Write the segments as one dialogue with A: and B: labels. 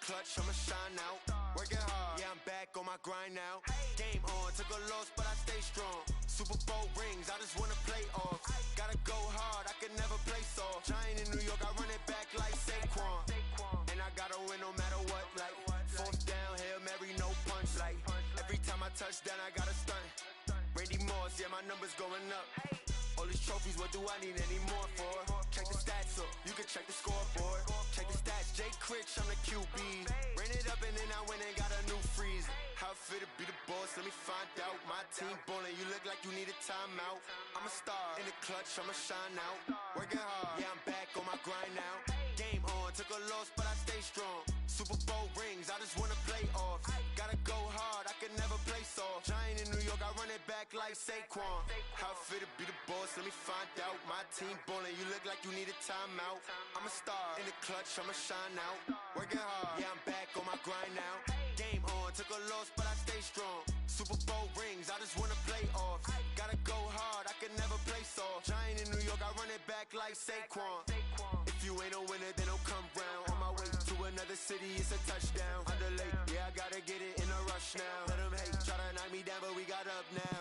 A: clutch, I'ma shine out. Working hard, yeah, I'm back on my grind now. Game on, took a loss, but I stay strong. Super Bowl rings, I just wanna play off. Gotta go hard, I can never play soft. Giant in New York, I run it back like Saquon. And I gotta win no matter what, like fourth down, Hail Mary, no punch. Like every time I touch down, I gotta stunt. Randy Moss, yeah, my numbers going up. All these trophies, what do I need any more for? Check the stats up, you can check the scoreboard. Check the stats, Jay Critch, I'm the QB. Ran it up and then I went and got a new freeze. How it fit to be the boss, let me find out. My team ballin', you look like you need a timeout. I'm a star, in the clutch, I'ma shine out. Working hard, yeah, I'm back on my grind now. Game on, took a loss, but I stay strong. Super Bowl rings, I just wanna play off. Gotta go hard, I can never play soft. Giant in New York, I run it back like Saquon. How it fit to be the boss, let me find out. My team ballin', you look like you need a timeout. I'm a star, in the clutch, I'ma shine out. Working hard, yeah, I'm back on my grind now. Game on, took a loss, but I stay strong. Super Bowl rings, I just wanna play off. Gotta go hard, I can never play soft. Giant in New York, I run it back like Saquon. If you ain't a winner, then don't come round. On my way to another city, it's a touchdown. Underlay, yeah, I gotta get it in a rush now. Let them hate, try to knock me down, but we got up now.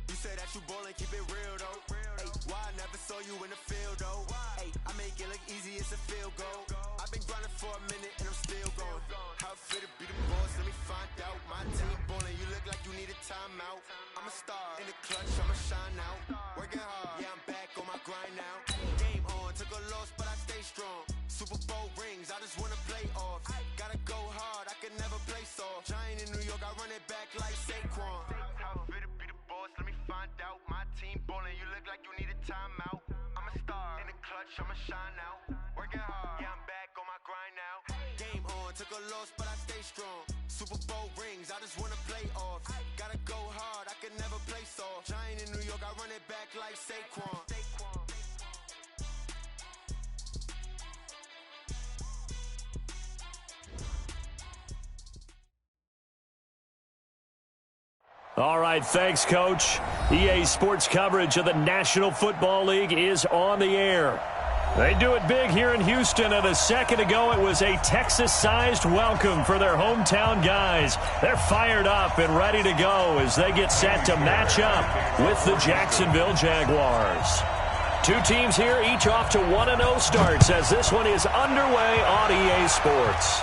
A: You say that you ballin', keep it real though. Hey, why I never saw you in the field though? Hey, I make it look easy, it's a field goal. I've been grinding for a minute and I'm still going. How it fit to be the boss, let me find out. My team ballin', you look like you need a timeout. I'm a star, in the clutch, I'ma shine out. Working hard, yeah, I'm back on my grind now. Game on, took a loss, but I stay strong. Super Bowl rings, I just wanna play off. Gotta go hard, I can never play soft. Giant in New York, I run it back like Saquon. How it fit to be the boss, let me find out. My team ballin', you look like you need a timeout. I'm a star, in the clutch, I'ma shine out. Working hard, yeah, I'm back on my grind now. Game on, took a loss, but I stay strong. Super Bowl rings, I just wanna play off. Gotta go hard, I can never play soft. Giant in New York, I run it back like Saquon.
B: All right, thanks, Coach. EA Sports coverage of the National Football League is on the air. They do it big here in Houston, and a second ago it was a Texas-sized welcome for their hometown guys. They're fired up and ready to go as they get set to match up with the Jacksonville Jaguars. Two teams here, each off to 1-0 starts as this one is underway on EA Sports.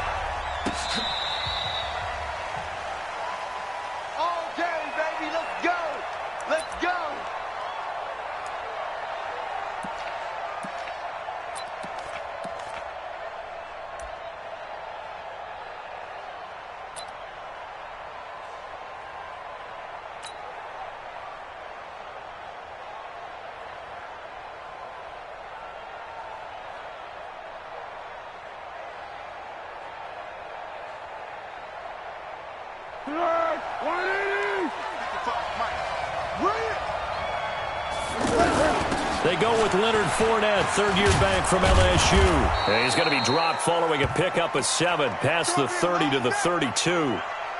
B: They go with Leonard Fournette, third-year back from LSU. And he's going to be dropped following a pickup of 7 past the 30 to the 32.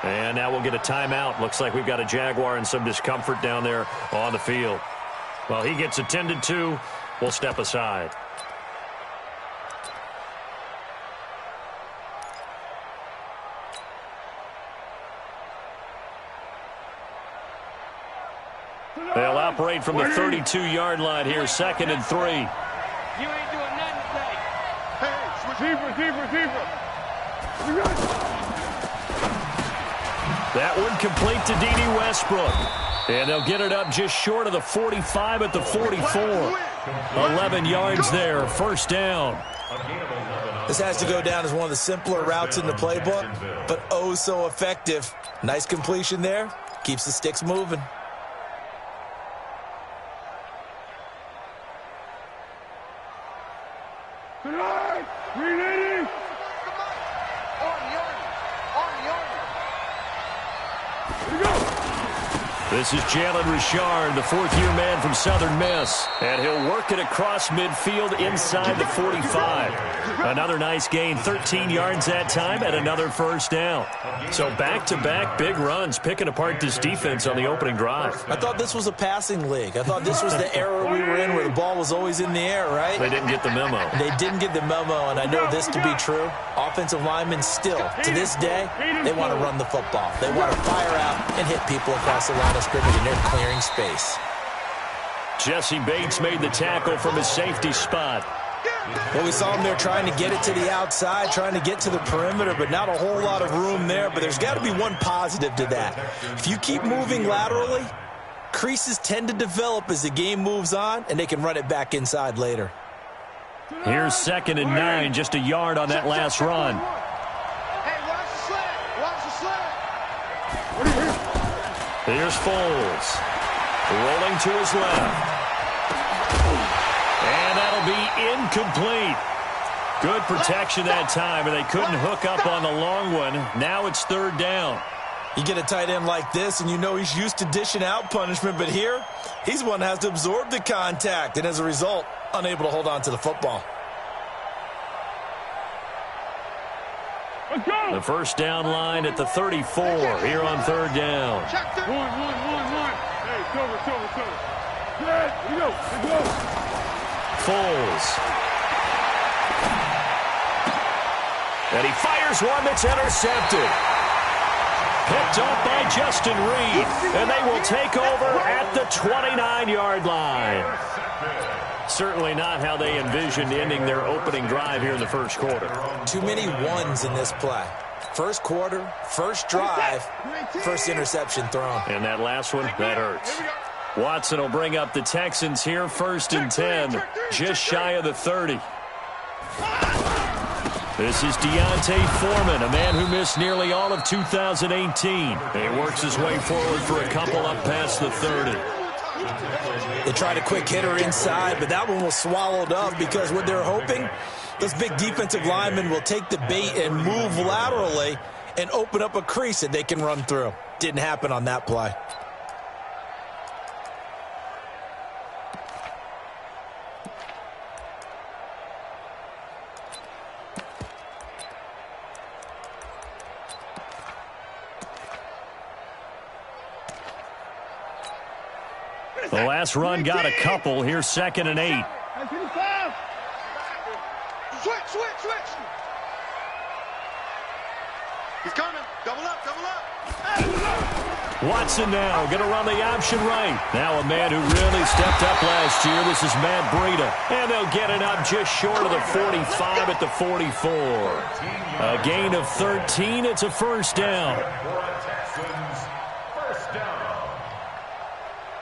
B: And now we'll get a timeout. Looks like we've got a Jaguar and some discomfort down there on the field. Well, he gets attended to. We'll step aside. They'll operate from the 32-yard line here, 2nd and 3.
C: You ain't doing nothing today.
D: Hey, receiver.
B: That one complete to D.D. Westbrook. And they'll get it up just short of the 45 at the 44. 11 yards there, first down.
E: This has to go down as one of the simpler routes in the playbook, but oh so effective. Nice completion there. Keeps the sticks moving.
B: This is Jalen Richard, the fourth-year man from Southern Miss. And he'll work it across midfield inside the 45. Another nice gain, 13 yards that time, and another first down. So back-to-back big runs, picking apart this defense on the opening drive.
E: I thought this was a passing league. I thought this was the era we were in where the ball was always in the air, right?
B: They didn't get the memo.
E: They didn't get the memo, and I know this to be true. offensive linemen still, to this day, they want to run the football. They want to fire out and hit people across the line of scrimmage, and they're clearing space.
B: Jesse Bates made the tackle from his safety spot.
E: Well, we saw him there trying to get it to the outside, trying to get to the perimeter, but not a whole lot of room there. But there's got to be one positive to that. If you keep moving laterally, creases tend to develop as the game moves on, and they can run it back inside later.
B: Here's 2nd and 9, just a yard on that last run.
D: Hey, watch the slant. Watch the slant.
B: Here's Foles. Rolling to his left. And that'll be incomplete. Good protection that time, and they couldn't hook up on the long one. Now it's 3rd down.
E: You get a tight end like this, and you know he's used to dishing out punishment, but here, he's the one that has to absorb the contact, and as a result, unable to hold on to the football.
D: Let's go.
B: The first down line at the 34 here on 3rd down.
D: One. Hey, cover. Good. Here we go. Let's go.
B: Foles. And he fires one that's intercepted. Picked up by Justin Reed, and they will take over at the 29-yard line. Certainly not how they envisioned ending their opening drive here in the first quarter.
E: Too many ones in this play. First quarter, first drive, first interception thrown.
B: And that last one, that hurts. Watson will bring up the Texans here, 1st and 10, just shy of the 30. This is Deontay Foreman, a man who missed nearly all of 2018. He works his way forward for a couple up past the 30.
E: They tried a quick hitter inside, but that one was swallowed up because what they're hoping, those big defensive linemen will take the bait and move laterally and open up a crease that they can run through. Didn't happen on that play.
B: The last run got a couple. Here's 2nd and 8.
D: Switch. He's coming. Double up.
B: Watson now going to run the option right. Now a man who really stepped up last year. This is Matt Breida. And they'll get it up just short of the 45 at the 44. A gain of 13. It's a first down.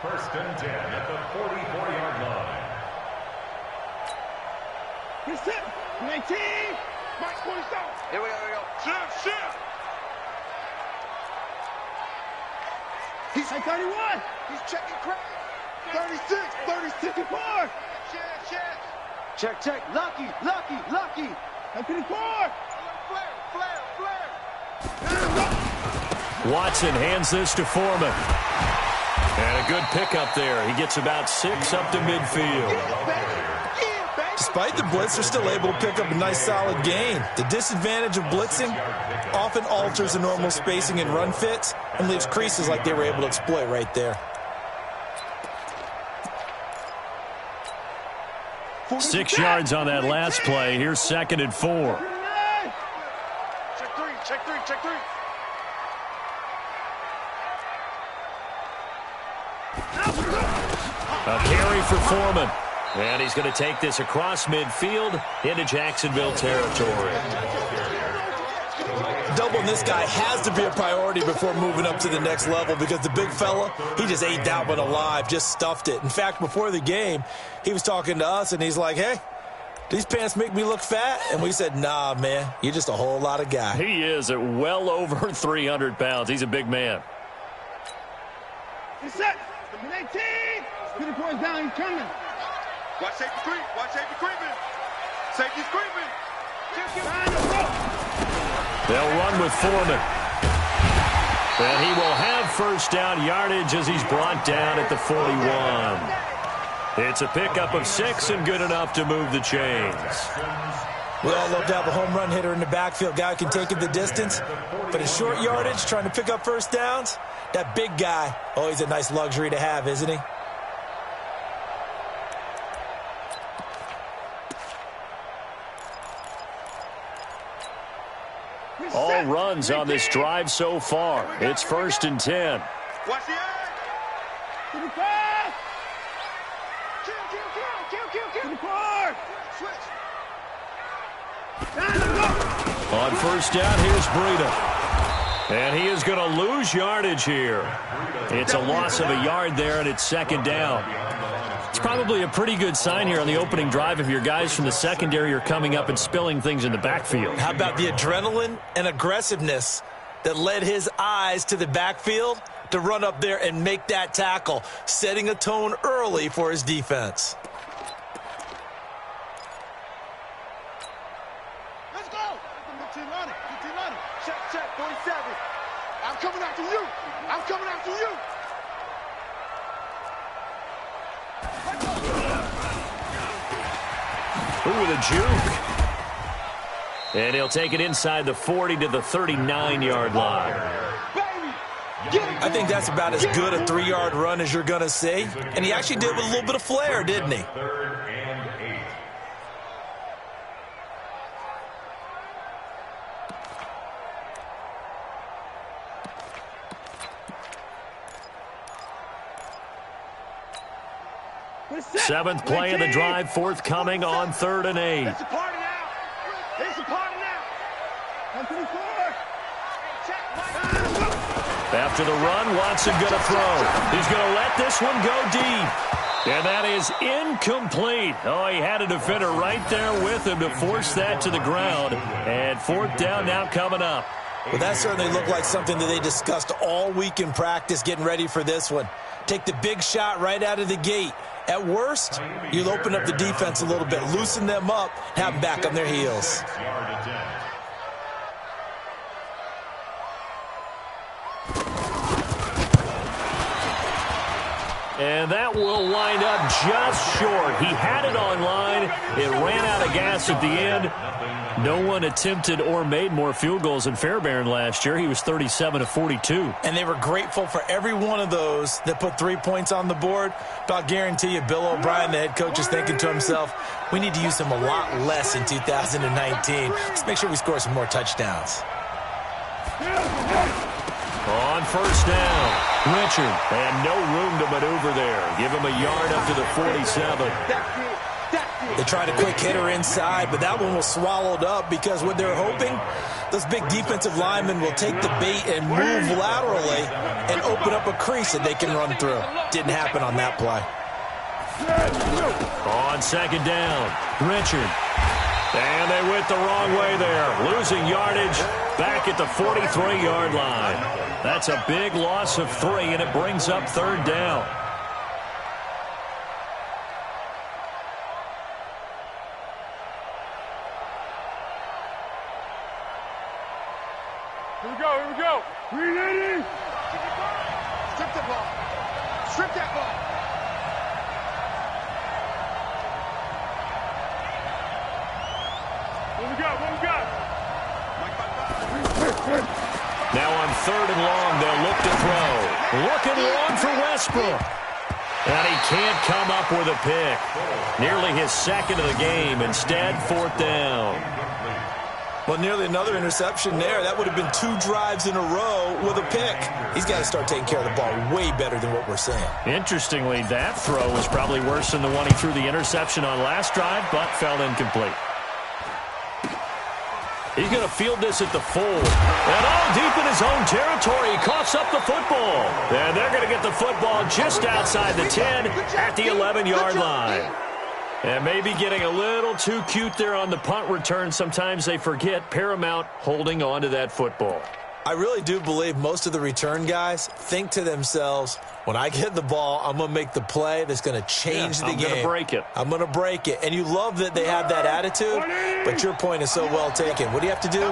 F: First and 10 at the 44-yard line.
D: He's set. 19. Mike, point stop. Here we go. Shift. He's 31. He's checking crack. 36. 34. Check. Lucky. 54. Flare.
B: Watson hands this to Foreman. And a good pickup there. He gets about 6 up to midfield.
E: Despite the blitz, they're still able to pick up a nice solid gain. The disadvantage of blitzing often alters the normal spacing and run fits and leaves creases like they were able to exploit right there.
B: 6 yards on that last play. Here's 2nd and 4.
D: Check three.
B: A carry for Foreman. And he's going to take this across midfield into Jacksonville territory.
E: Doubling this guy has to be a priority before moving up to the next level because the big fella, he just ate that one alive, just stuffed it. In fact, before the game, he was talking to us, and he's like, hey, these pants make me look fat? And we said, nah, man, you're just a whole lot of guy.
B: He is at well over 300 pounds. He's a big man.
D: He's set. 19. 20 points down. He's coming. Watch safety creep. Safety's creeping.
B: They'll run with Foreman. And he will have first down yardage as he's brought down at the 41. It's a pickup of 6 and good enough to move the chains.
E: We all love to have a home run hitter in the backfield. Guy who can take it the distance. But in short yardage, trying to pick up first downs, that big guy, always a nice luxury to have, isn't he?
B: all runs on this drive so far. It's 1st and 10.
D: Watch the eye.
B: On 1st down, here's Breida. And he is going to lose yardage here. It's a loss of a yard there, and it's 2nd down. It's probably a pretty good sign here on the opening drive if your guys from the secondary are coming up and spilling things in the backfield.
E: How about the adrenaline and aggressiveness that led his eyes to the backfield to run up there and make that tackle, setting a tone early for his defense.
D: Let's go. 15 running. Check, 47. I'm coming after you.
B: Ooh, the juke. And he'll take it inside the 40 to the 39-yard line.
E: I think that's about as good a 3-yard run as you're going to see. And he actually did with a little bit of flair, didn't he?
F: 3rd and 8.
B: Seventh play of the drive, forthcoming on 3rd and 8.
D: It's a party now.
B: After the run, Watson going to throw. He's going to let this one go deep. And that is incomplete. Oh, he had a defender right there with him to force that to the ground. And 4th down now coming up.
E: Well, that certainly looked like something that they discussed all week in practice, getting ready for this one. Take the big shot right out of the gate. At worst, you'll open up the defense a little bit, loosen them up, have them back on their heels.
B: And that will wind up just short. He had it on line. It ran out of gas at the end. No one attempted or made more field goals than Fairbairn last year. He was 37 of 42.
E: And they were grateful for every one of those that put 3 points on the board. But I'll guarantee you, Bill O'Brien, the head coach, is thinking to himself, we need to use him a lot less in 2019. Let's make sure we score some more touchdowns.
B: On 1st down, Richard, and no room to maneuver there. Give him a yard up to the 47.
E: They tried a quick hitter inside, but that one was swallowed up because what they're hoping, those big defensive linemen will take the bait and move laterally and open up a crease that they can run through. Didn't happen on that play.
B: On 2nd down, Richard. And they went the wrong way there, losing yardage back at the 43-yard line. That's a big loss of 3, and it brings up 3rd down.
D: Here we go. 380. Strip that ball. What we got?
B: Now on 3rd and long, they'll look to throw. Looking long for Westbrook. And he can't come up with a pick. Nearly his 2nd of the game. Instead, 4th down.
E: Well, nearly another interception there. That would have been 2 drives in a row with a pick. He's got to start taking care of the ball way better than what we're seeing.
B: Interestingly, that throw was probably worse than the one he threw the interception on last drive, but fell incomplete. He's going to field this at the 4. And all deep in his own territory, he coughs up the football. And they're going to get the football just outside the 10 at the 11-yard line. And maybe getting a little too cute there on the punt return. Sometimes they forget paramount holding on to that football.
E: I really do believe most of the return guys think to themselves, when I get the ball, I'm going to make the play that's going to change the game.
B: I'm going to break it.
E: I'm going to break it. And you love that they have that attitude, but your point is so well taken. What do you have to do?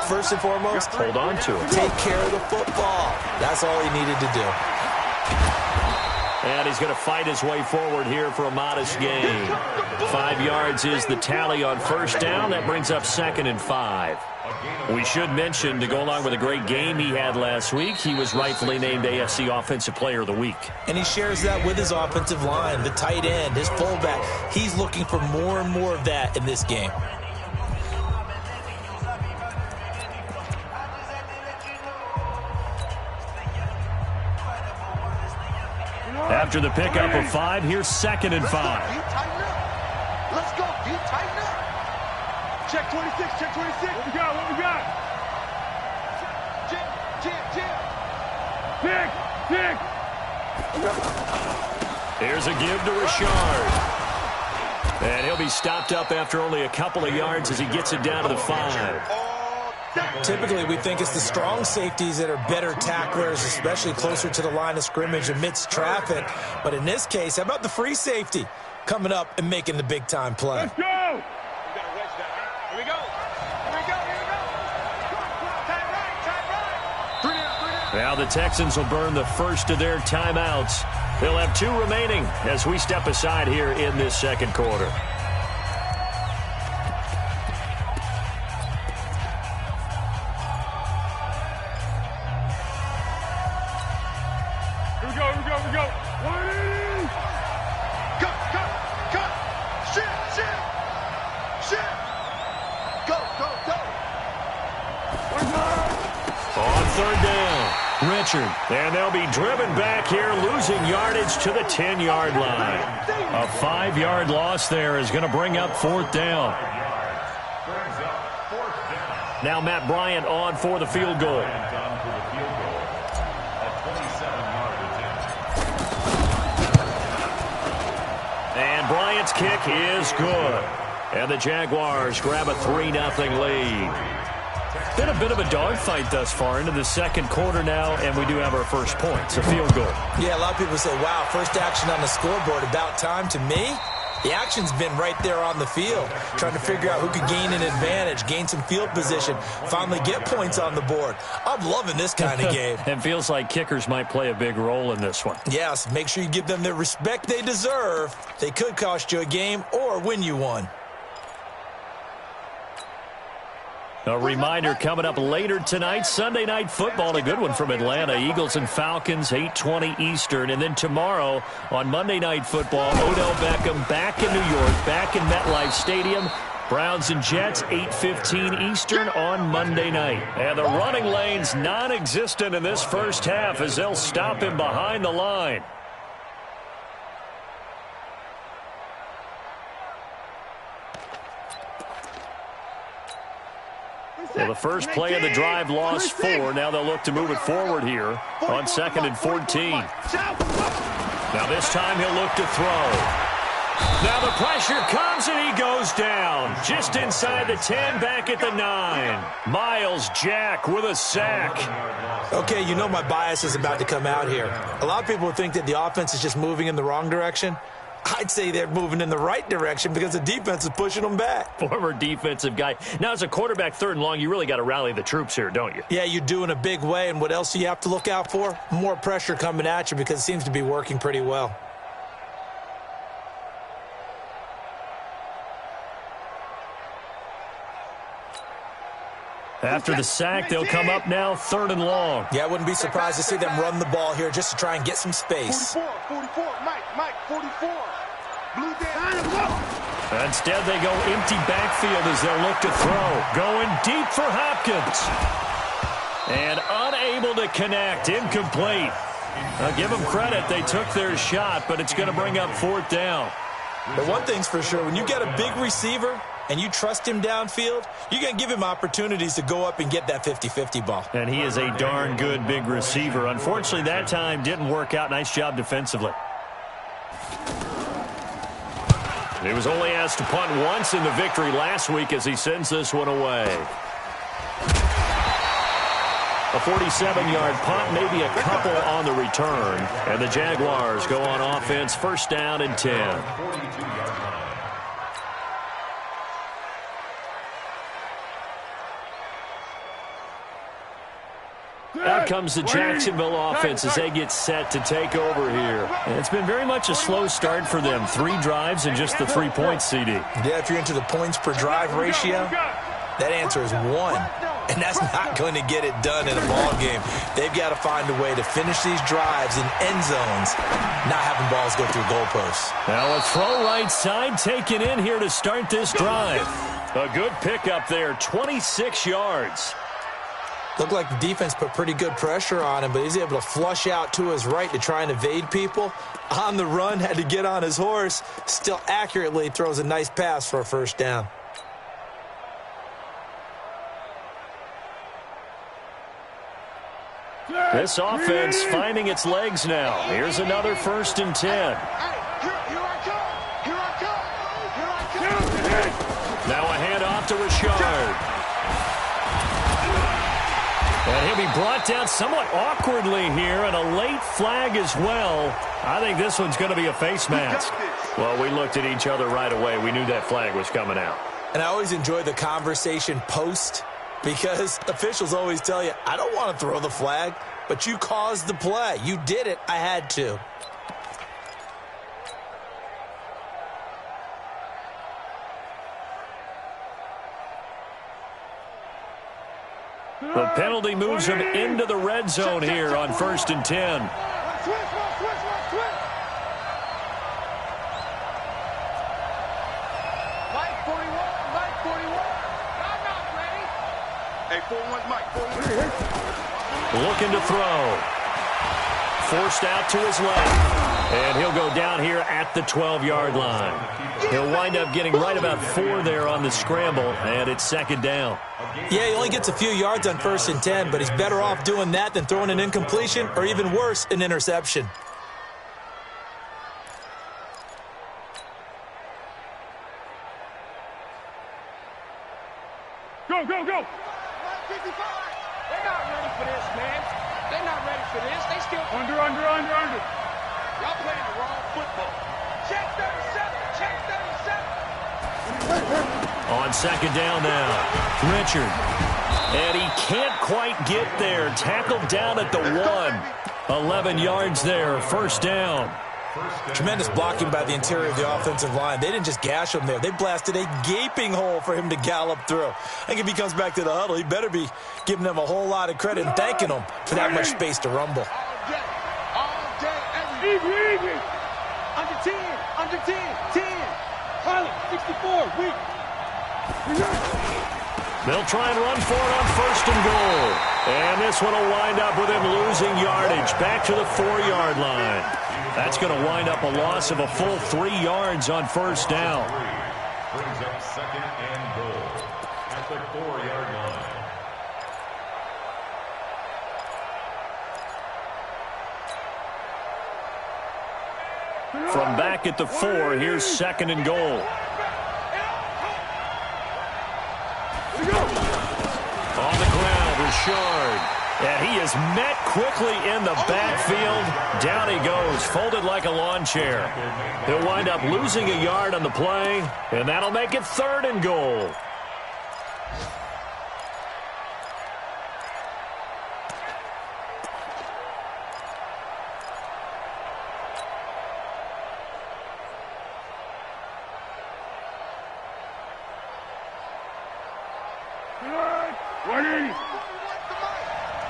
E: First and foremost,
B: hold on to it.
E: Take care of the football. That's all he needed to do.
B: And he's going to fight his way forward here for a modest gain. 5 yards is the tally on 1st down. That brings up 2nd and 5. We should mention, to go along with a great game he had last week, he was rightfully named AFC Offensive Player of the Week.
E: And he shares that with his offensive line, the tight end, his fullback. He's looking for more and more of that in this game.
B: After the pickup of 5, here's 2nd and 5.
D: Let's go. Deep, tighten up. Check 26. Check 26. What we got? What we got? Jim. Pick.
B: Here's a give to Richard. And he'll be stopped up after only a couple of yards as he gets it down to the 5.
E: Typically, we think it's the strong safeties that are better tacklers, especially closer to the line of scrimmage amidst traffic. But in this case, how about the free safety coming up and making the big-time play?
D: Let's go. We got to wedge that. Here we go. Tight right.
B: Now the Texans will burn the first of their timeouts. They'll have 2 remaining as we step aside here in this second quarter.
D: Here we go. Cut. Shit. Go.
B: On 3rd down, Richard. And they'll be driven back here, losing yardage to the 10-yard line. A 5-yard loss there is going to bring up 4th down. Now Matt Bryant on for the field goal. And Bryant's kick is good. And the Jaguars grab a 3-0 lead. Been a bit of a dogfight thus far into the second quarter now, and we do have our first points, a field goal.
E: Yeah, a lot of people say, wow, first action on the scoreboard, about time. To me, the action's been right there on the field, trying to figure out who could gain an advantage, gain some field position, finally get points on the board. I'm loving this kind of game.
B: It feels like kickers might play a big role in this one.
E: Yes, make sure you give them the respect they deserve. They could cost you a game or win you one.
B: A reminder coming up later tonight, Sunday Night Football, a good one from Atlanta. Eagles and Falcons, 8:20 Eastern. And then tomorrow on Monday Night Football, Odell Beckham back in New York, back in MetLife Stadium. Browns and Jets, 8:15 Eastern on Monday night. And the running lane's non-existent in this first half as they'll stop him behind the line. Well, the first play of the drive lost 4. Now they'll look to move it forward here on 2nd and 14. Now this time he'll look to throw. Now the pressure comes and he goes down. Just inside the 10, back at the 9. Miles Jack with a sack.
E: Okay, you know my bias is about to come out here. A lot of people think that the offense is just moving in the wrong direction. I'd say they're moving in the right direction because the defense is pushing them back.
B: Former defensive guy. Now, as a quarterback, 3rd and long, you really got to rally the troops here, don't you?
E: Yeah, you do in a big way. And what else do you have to look out for? More pressure coming at you because it seems to be working pretty well.
B: After the sack, they'll come up now 3rd and long.
E: Yeah, I wouldn't be surprised to see them run the ball here just to try and get some space.
D: 44, Mike, 44. Blue down.
B: Instead, they go empty backfield as they'll look to throw. Going deep for Hopkins. And unable to connect. Incomplete. I'll give them credit. They took their shot, but it's going to bring up 4th down.
E: But one thing's for sure, when you get a big receiver and you trust him downfield, you're going to give him opportunities to go up and get that 50-50 ball.
B: And he is a darn good big receiver. Unfortunately, that time didn't work out. Nice job defensively. He was only asked to punt once in the victory last week as he sends this one away. A 47-yard punt, maybe a couple on the return. And the Jaguars go on offense, 1st down and 10. Out comes the Jacksonville offense as they get set to take over here. And it's been very much a slow start for them. 3 drives and just the 3 points, CD.
E: Yeah, if you're into the points per drive ratio, that answer is 1. And that's not going to get it done in a ball game. They've got to find a way to finish these drives in end zones, not having balls go through goalposts.
B: Now a throw right side taken in here to start this drive. A good pickup there, 26 yards.
E: Looked like the defense put pretty good pressure on him, but he's able to flush out to his right to try and evade people. On the run, had to get on his horse. Still accurately throws a nice pass for a first down.
B: This offense finding its legs now. Here's another 1st and 10. Now a handoff to Richard. And he'll be brought down somewhat awkwardly here, and a late flag as well. I think this one's going to be a face mask. Well, we looked at each other right away. We knew that flag was coming out.
E: And I always enjoy the conversation post, because officials always tell you, I don't want to throw the flag, but you caused the play. You did it. I had to.
B: The penalty moves him into the red zone here on 1st and 10.
D: Mike 41, Mike 41. I'm not ready. Hey, 41's Mike, 41.
B: Looking to throw. Forced out to his left. And he'll go down here at the 12-yard line. He'll wind up getting right about 4 there on the scramble, and it's 2nd down.
E: Yeah, he only gets a few yards on 1st and 10, but he's better off doing that than throwing an incompletion or, even worse, an interception.
D: Go, go, go. 55.
C: They're not ready for this, man. They're not ready for this. They still...
D: Under.
C: Y'all playing the wrong football. Check 37. Check 37.
B: On 2nd down now, Richard. And he can't quite get there. Tackled down at the 1. 11 yards there, 1st down.
E: Tremendous blocking by the interior of the offensive line. They didn't just gash him there. They blasted a gaping hole for him to gallop through. I think if he comes back to the huddle, he better be giving them a whole lot of credit and thanking them for that much space to rumble.
C: All day,
D: Easy.
C: Under 10, under 10, 10. Harley, 64, weak.
B: They'll try and run for it on 1st and goal. And this one will wind up with him losing yardage back to the 4-yard line. That's going to wind up a loss of a full 3 yards on 1st down.
F: Brings up 2nd and goal at the 4-yard line.
B: From back at the 4, here's 2nd and goal. On the ground, Richard. And he is met quickly in the backfield. Down he goes, folded like a lawn chair. He'll wind up losing a yard on the play, and that'll make it 3rd and goal.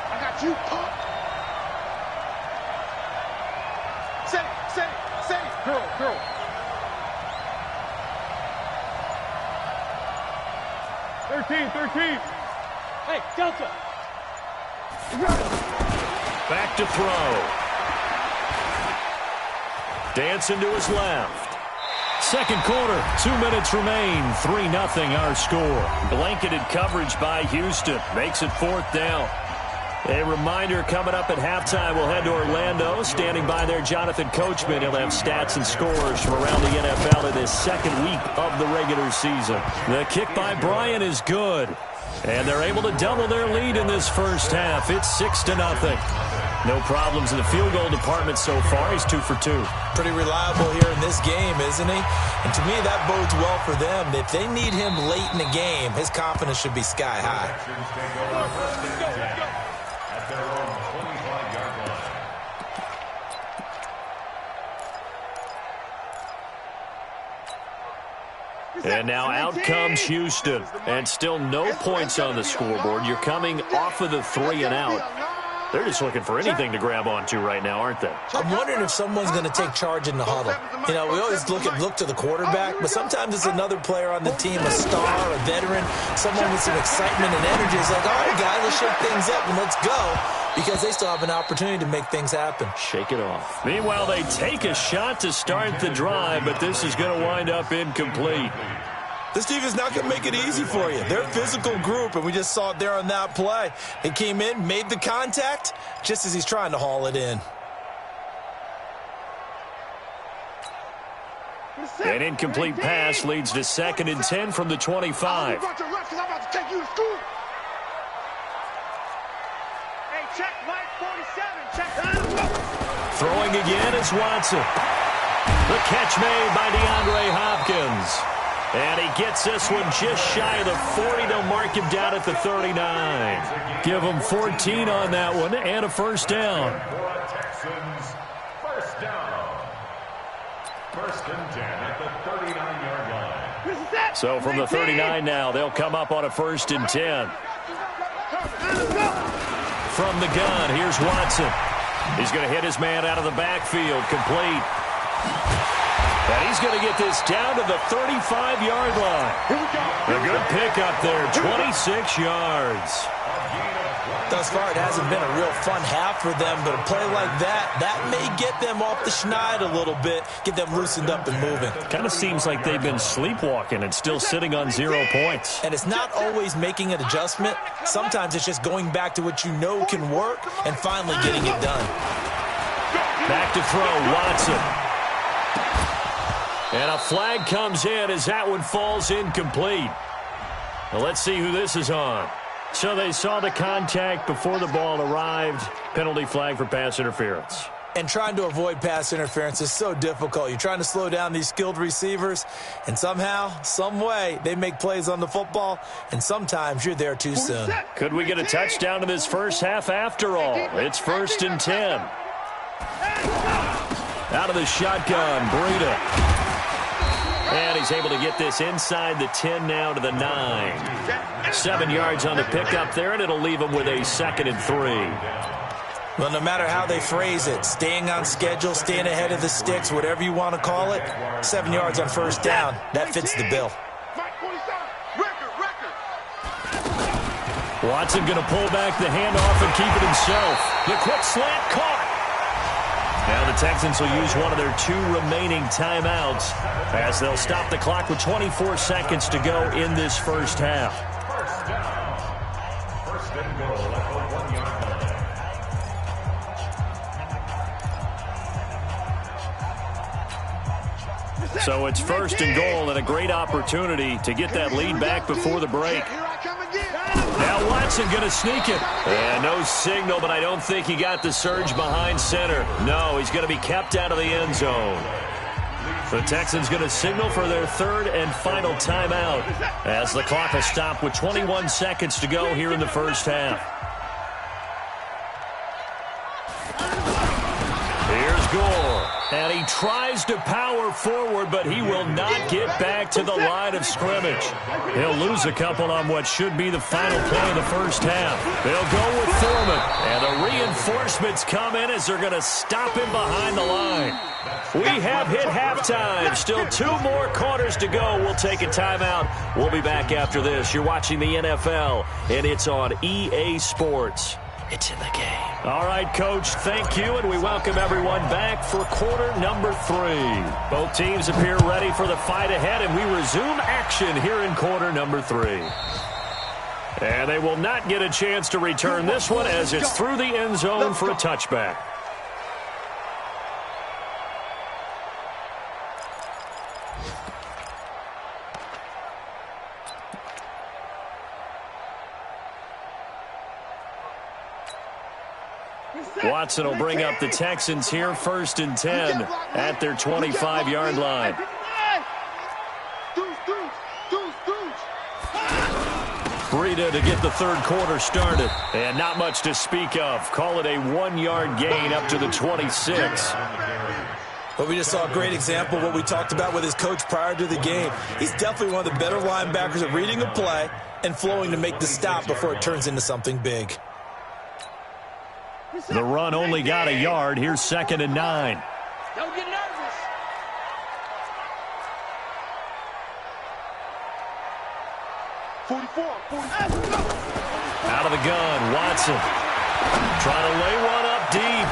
C: I got you, punk. Say. Girl. Thirteen. Hey, Delta.
B: Back to throw. Dancing to his left. 2nd quarter, 2 minutes remain. 3-0 our score. Blanketed coverage by Houston. Makes it 4th down. A reminder, coming up at halftime, we'll head to Orlando. Standing by there, Jonathan Coachman. He'll have stats and scores from around the NFL in this 2nd week of the regular season. The kick by Bryant is good. And they're able to double their lead in this 1st half. It's 6-0. No problems in the field goal department so far. He's 2 for 2.
E: Pretty reliable here in this game, isn't he? And to me, that bodes well for them. If they need him late in the game, his confidence should be sky high.
F: At their own 25-yard line.
B: And now out comes Houston. And still no points on the scoreboard. You're coming off of the 3 and out. They're just looking for anything to grab onto right now, aren't they?
E: I'm wondering if someone's going to take charge in the huddle. You know, we always look to the quarterback, but sometimes it's another player on the team, a star, a veteran, someone with some excitement and energy. It's like, all right, guys, let's shake things up and let's go, because they still have an opportunity to make things happen.
B: Shake it off. Meanwhile, they take a shot to start the drive, but this is going to wind up incomplete.
E: This defense is not going to make it easy for you. They're a physical group, and we just saw it there on that play. He came in, made the contact, just as he's trying to haul it in.
B: An incomplete pass leads to 2nd and 10 from the 25. Throwing again is Watson. The catch made by DeAndre Hopkins. And he gets this one just shy of the 40. They'll mark him down at the 39. Give him 14 on that one and a first down.
F: Texans, first down. 1st and 10 at the 39-yard line.
B: So from the 39 now, they'll come up on a 1st and 10. From the gun, here's Watson. He's going to hit his man out of the backfield, complete. And he's going to get this down to the 35-yard line. A good pickup there, 26 yards.
E: Thus far, it hasn't been a real fun half for them, but a play like that may get them off the schneid a little bit, get them loosened up and moving.
B: Kind of seems like they've been sleepwalking and still sitting on 0 points.
E: And it's not always making an adjustment. Sometimes it's just going back to what you know can work and finally getting it done.
B: Back to throw, Watson. And a flag comes in as that one falls incomplete. Now let's see who this is on. So they saw the contact before the ball arrived. Penalty flag for pass interference.
E: And trying to avoid pass interference is so difficult. You're trying to slow down these skilled receivers, and somehow, some way, they make plays on the football, and sometimes you're there too soon.
B: Could we get a touchdown in this first half after all? It's 1st and 10. Out of the shotgun, Breida. And he's able to get this inside the 10 now to the 9. 7 yards on the pickup there, and it'll leave him with a 2nd and 3.
E: Well, no matter how they phrase it, staying on schedule, staying ahead of the sticks, whatever you want to call it, 7 yards on 1st down, that fits the bill.
B: Watson going to pull back the handoff and keep it himself. The quick slant caught. Now the Texans will use one of their 2 remaining timeouts as they'll stop the clock with 24 seconds to go in this first half.
F: First down. 1st and goal at the 1-yard line.
B: So it's 1st and goal and a great opportunity to get that lead back before the break. Now Watson going to sneak it. And no signal, but I don't think he got the surge behind center. No, he's going to be kept out of the end zone. The Texans going to signal for their 3rd and final timeout as the clock will stop with 21 seconds to go here in the first half. Here's Gore. And he tries to power forward, but he will not get back to the line of scrimmage. He'll lose a couple on what should be the final play of the first half. They'll go with Foreman, and the reinforcements come in as they're going to stop him behind the line. We have hit halftime. Still 2 more quarters to go. We'll take a timeout. We'll be back after this. You're watching the NFL, and it's on EA Sports. It's in the game. All right, Coach, thank you, and we welcome everyone back for quarter number 3. Both teams appear ready for the fight ahead, and we resume action here in quarter number 3. And they will not get a chance to return this one as it's through the end zone for a touchback. Watson will bring up the Texans here, 1st and 10 at their 25-yard line. Breida to get the 3rd quarter started. And not much to speak of. Call it a 1-yard gain up to the 26.
E: But we just saw a great example of what we talked about with his coach prior to the game. He's definitely one of the better linebackers at reading a play and flowing to make the stop before it turns into something big.
B: The run only got a yard. Here's 2nd and 9.
C: Don't get nervous.
B: Out of the gun, Watson. Trying to lay one up deep.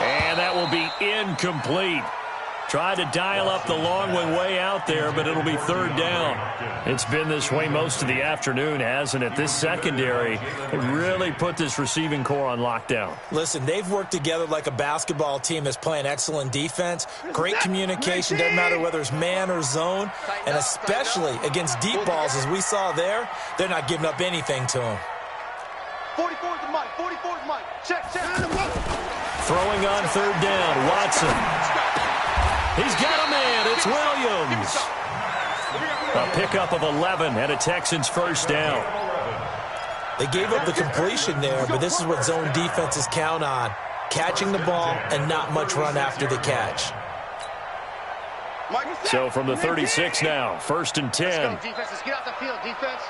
B: And that will be incomplete. Tried to dial up the long one way out there, but it'll be 3rd down. It's been this way most of the afternoon, hasn't it? This secondary really put this receiving core on lockdown.
E: Listen, they've worked together like a basketball team that's playing excellent defense. Great communication, doesn't matter whether it's man or zone. And especially against deep balls, as we saw there, they're not giving up anything to them.
D: 44 is the mic. 44 is mic. Check.
B: Throwing on 3rd down, Watson. He's got a man. It's Williams. A pickup of 11 and a Texans 1st down.
E: They gave up the completion there, but this is what zone defenses count on. Catching the ball and not much run after the catch.
B: So from the 36 now, 1st and 10.
C: Let's go, defense. Let's get out the field, defense.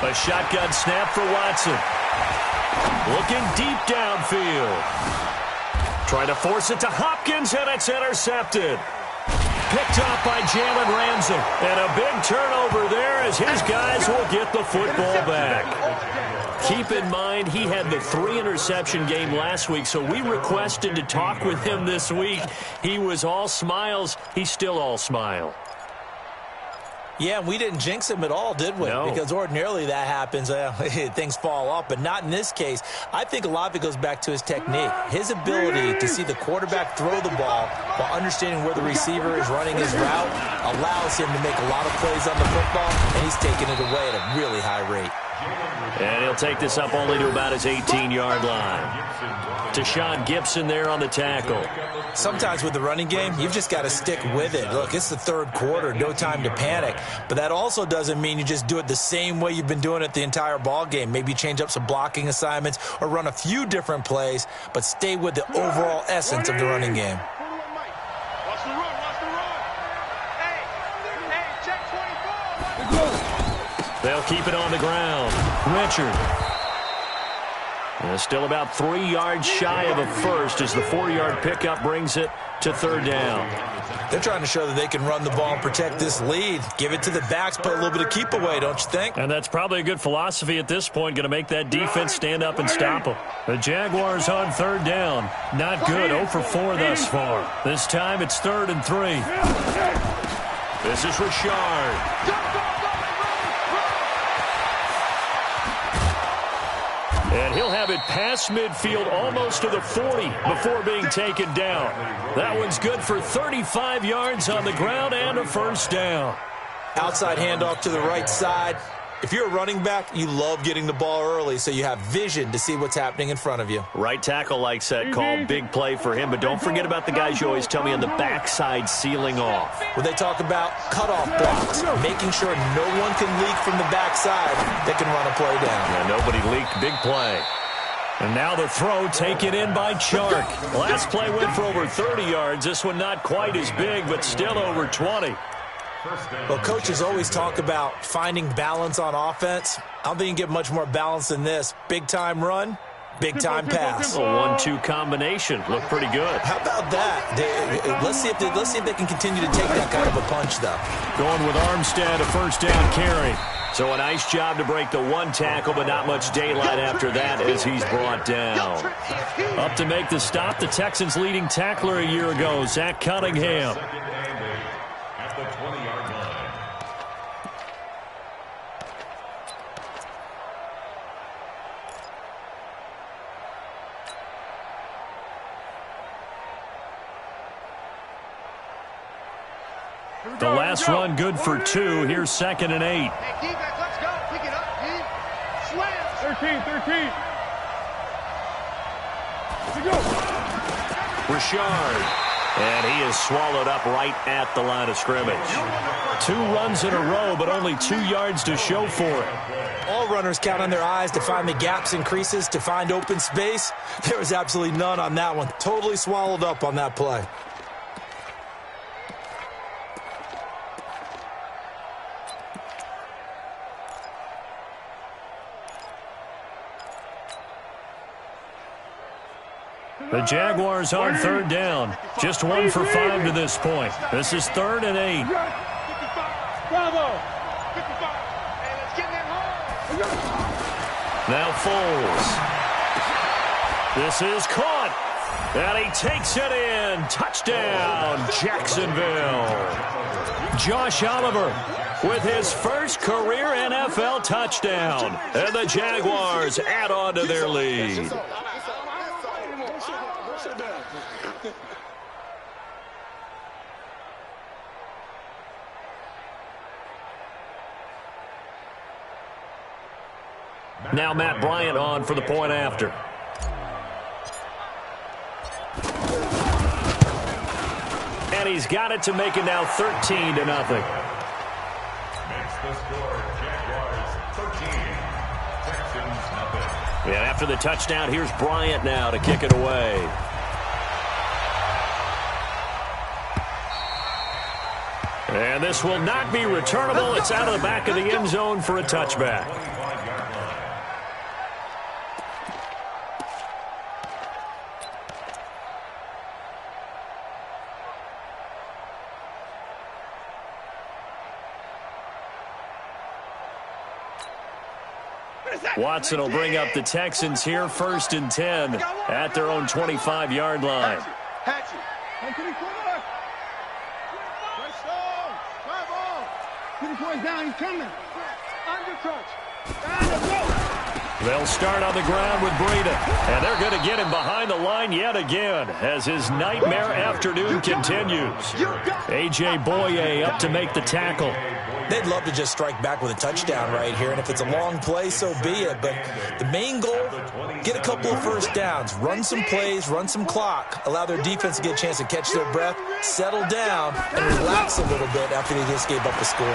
B: A shotgun snap for Watson. Looking deep downfield. Trying to force it to Hopkins, and it's intercepted. Picked off by Jalen Ramsey. And a big turnover there as his guys will get the football back. Keep in mind, he had the 3-interception game last week, so we requested to talk with him this week. He was all smiles. He's still all smile.
E: Yeah, we didn't jinx him at all, did we?
B: No.
E: Because ordinarily that happens. Things fall off, but not in this case. I think a lot of it goes back to his technique. His ability to see the quarterback throw the ball while understanding where the receiver is running his route allows him to make a lot of plays on the football, and he's taking it away at a really high rate.
B: And he'll take this up only to about his 18-yard line. Tashawn Gibson there on the tackle.
E: Sometimes with the running game, you've just got to stick with it. Look, it's the 3rd quarter, no time to panic. But that also doesn't mean you just do it the same way you've been doing it the entire ball game. Maybe change up some blocking assignments or run a few different plays, but stay with the overall essence of the running game.
D: Watch the run. Hey, check 24.
B: They'll keep it on the ground. Richard. Still about 3 yards shy of a first as the 4-yard pickup brings it to 3rd down.
E: They're trying to show that they can run the ball and protect this lead. Give it to the backs, put a little bit of keep away, don't you think?
B: And that's probably a good philosophy at this point, going to make that defense stand up and stop them. The Jaguars on 3rd down. Not good, 0 for 4 thus far. This time it's 3rd and 3. This is Richard. And he'll have it past midfield almost to the 40 before being taken down. That one's good for 35 yards on the ground and a 1st down.
E: Outside handoff to the right side. If you're a running back, you love getting the ball early so you have vision to see what's happening in front of you.
B: Right tackle likes that call. Big play for him. But don't forget about the guys you always tell me on the backside sealing off.
E: When they talk about cutoff blocks, making sure no one can leak from the backside that can run a play down.
B: Yeah, nobody leaked. Big play. And now the throw taken in by Chark. Last play went for over 30 yards. This one not quite as big, but still over 20.
E: Well, coaches always talk about finding balance on offense. I don't think you can get much more balance than this. Big-time run, big-time pass.
B: A 1-2 combination. Looked pretty good.
E: How about that? Let's see if they can continue to take that kind of a punch, though.
B: Going with Armstead, a 1st down carry. So a nice job to break the 1 tackle, but not much daylight after that as he's brought down. Up to make the stop, the Texans' leading tackler a year ago, Zach Cunningham.
F: At the 20-yard line.
B: The last run good for 2. Here's 2nd and 8.
C: Hey, defense, let's go. Pick it up, dude. Slam.
D: 13.
B: Richard. And he is swallowed up right at the line of scrimmage. 2 runs in a row, but only 2 yards to show for it.
E: All runners count on their eyes to find the gaps and creases, to find open space. There was absolutely none on that one. Totally swallowed up on that play.
B: The Jaguars on third down. Just 1 for 5 to this point. This is 3rd and 8.
C: Bravo. 55. Hey, let's get that home.
B: Now Foles. This is caught. And he takes it in. Touchdown, Jacksonville. Josh Oliver with his first career NFL touchdown. And the Jaguars add on to their lead. Now Matt Bryant on for the point after. And he's got it to make it now 13-0.
F: Makes the score Jaguars 13, Texans nothing.
B: And after the touchdown, here's Bryant now to kick it away. And this will not be returnable. It's out of the back of the end zone for a touchback. Watson will bring up the Texans here, 1st and 10 at their own 25-yard line.
D: Hatchet. Come to the corner. Let's go. Drive on. 2 points down. He's coming. Undercrunch.
B: They'll start on the ground with Breida. And they're going to get him behind the line yet again as his nightmare afternoon continues. A.J. Boye up to make the tackle.
E: They'd love to just strike back with a touchdown right here, and if it's a long play, so be it. But the main goal, get a couple of first downs, run some plays, run some clock, allow their defense to get a chance to catch their breath, settle down, and relax a little bit after they just gave up the score.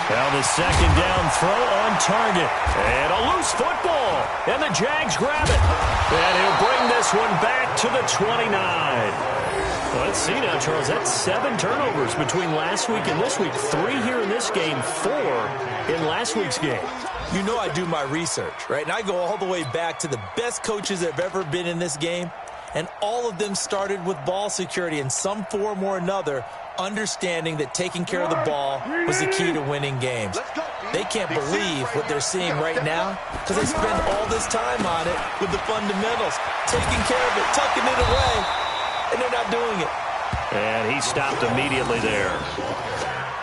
B: Now the 2nd down throw on target. And a loose football. And the Jags grab it. And he'll bring this one back to the 29. Let's see now, Charles. That's 7 turnovers between last week and this week. 3 here in this game, 4 in last week's game.
E: You know I do my research, right? And I go all the way back to the best coaches that have ever been in this game. And all of them started with ball security in some form or another, understanding that taking care of the ball was the key to winning games. They can't believe what they're seeing right now because they spend all this time on it with the fundamentals, taking care of it, tucking it away, and they're not doing it.
B: And he stopped immediately there.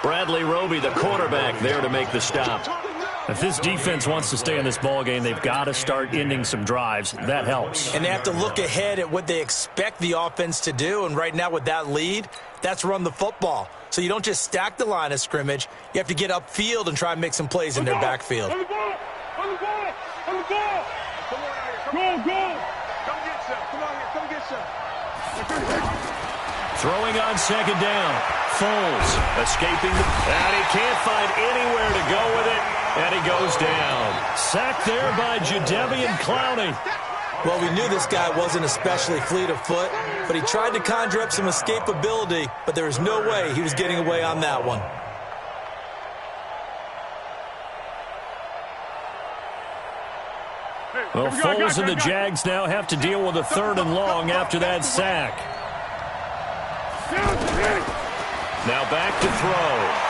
B: Bradley Roby, the quarterback, there to make the stop. If this defense wants to stay in this ballgame, they've got to start ending some drives. That helps.
E: And they have to look ahead at what they expect the offense to do. And right now with that lead, that's run the football. So you don't just stack the line of scrimmage. You have to get upfield and try and make some plays in their backfield.
D: On the ball. On the ball. On the ball. Come on out here. Come on. Go. Come get some. Come on here. Come get some.
B: Throwing on 2nd down. Foles escaping. And he can't find anywhere to go with it. And he goes down. Sacked there by Jadeveon Clowney.
E: Well, we knew this guy wasn't especially fleet of foot, but he tried to conjure up some escapability, but there was no way he was getting away on that one.
B: Well, Foles and the Jags now have to deal with a 3rd and long after that sack. Now back to throw.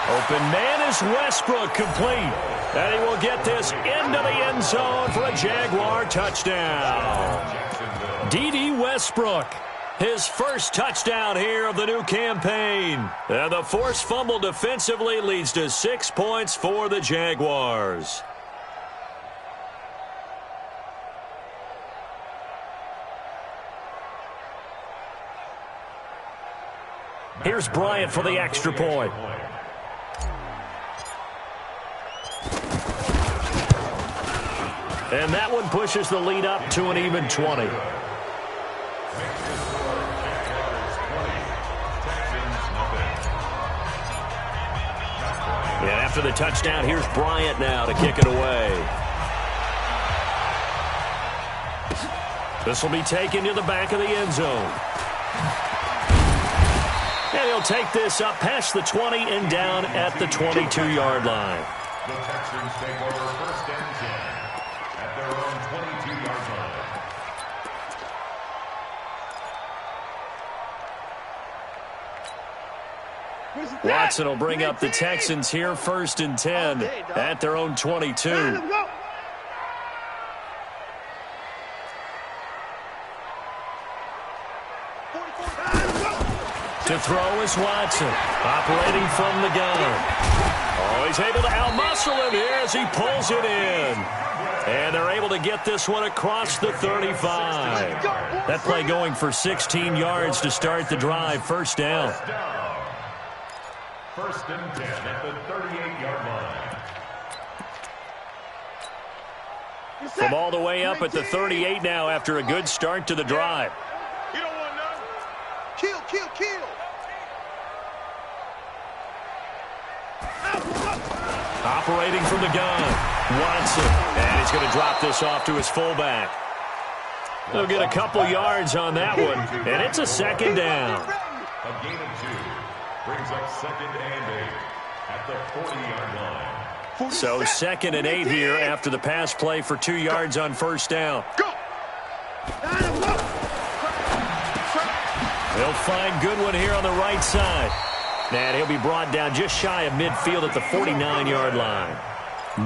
B: Open man is Westbrook, complete. And he will get this into the end zone for a Jaguar touchdown. D.D. Westbrook, his first touchdown here of the new campaign. And the forced fumble defensively leads to 6 points for the Jaguars. Here's Bryant for the extra point. And that one pushes the lead up to an even 20. And after the touchdown, here's Bryant now to kick it away. This will be taken to the back of the end zone. And he'll take this up past the 20 and down at the 22-yard line.
F: The Texans take over 1st and 10 at their own 22-yard line.
B: Watson will bring up the Texans here, 1st and 10 at their own 22. To throw is Watson, operating from the gun. Oh, he's able to outmuscle him here as he pulls it in. And they're able to get this one across the 35. That play going for 16 yards to start the drive. 1st down.
F: 1st and 10 at the 38-yard line.
B: From all the way up at the 38 now after a good start to the drive.
C: You don't want none. Kill.
B: Operating from the gun, Watson. And he's going to drop this off to his fullback. They'll get a couple yards on that one, and it's a 2nd down.
F: A gain of 2 brings up 2nd and 8 at the 40-yard line.
B: So 2nd and 8 here after the pass play for 2 yards on 1st down. They'll find Goodwin here on the right side. And he'll be brought down just shy of midfield at the 49-yard line.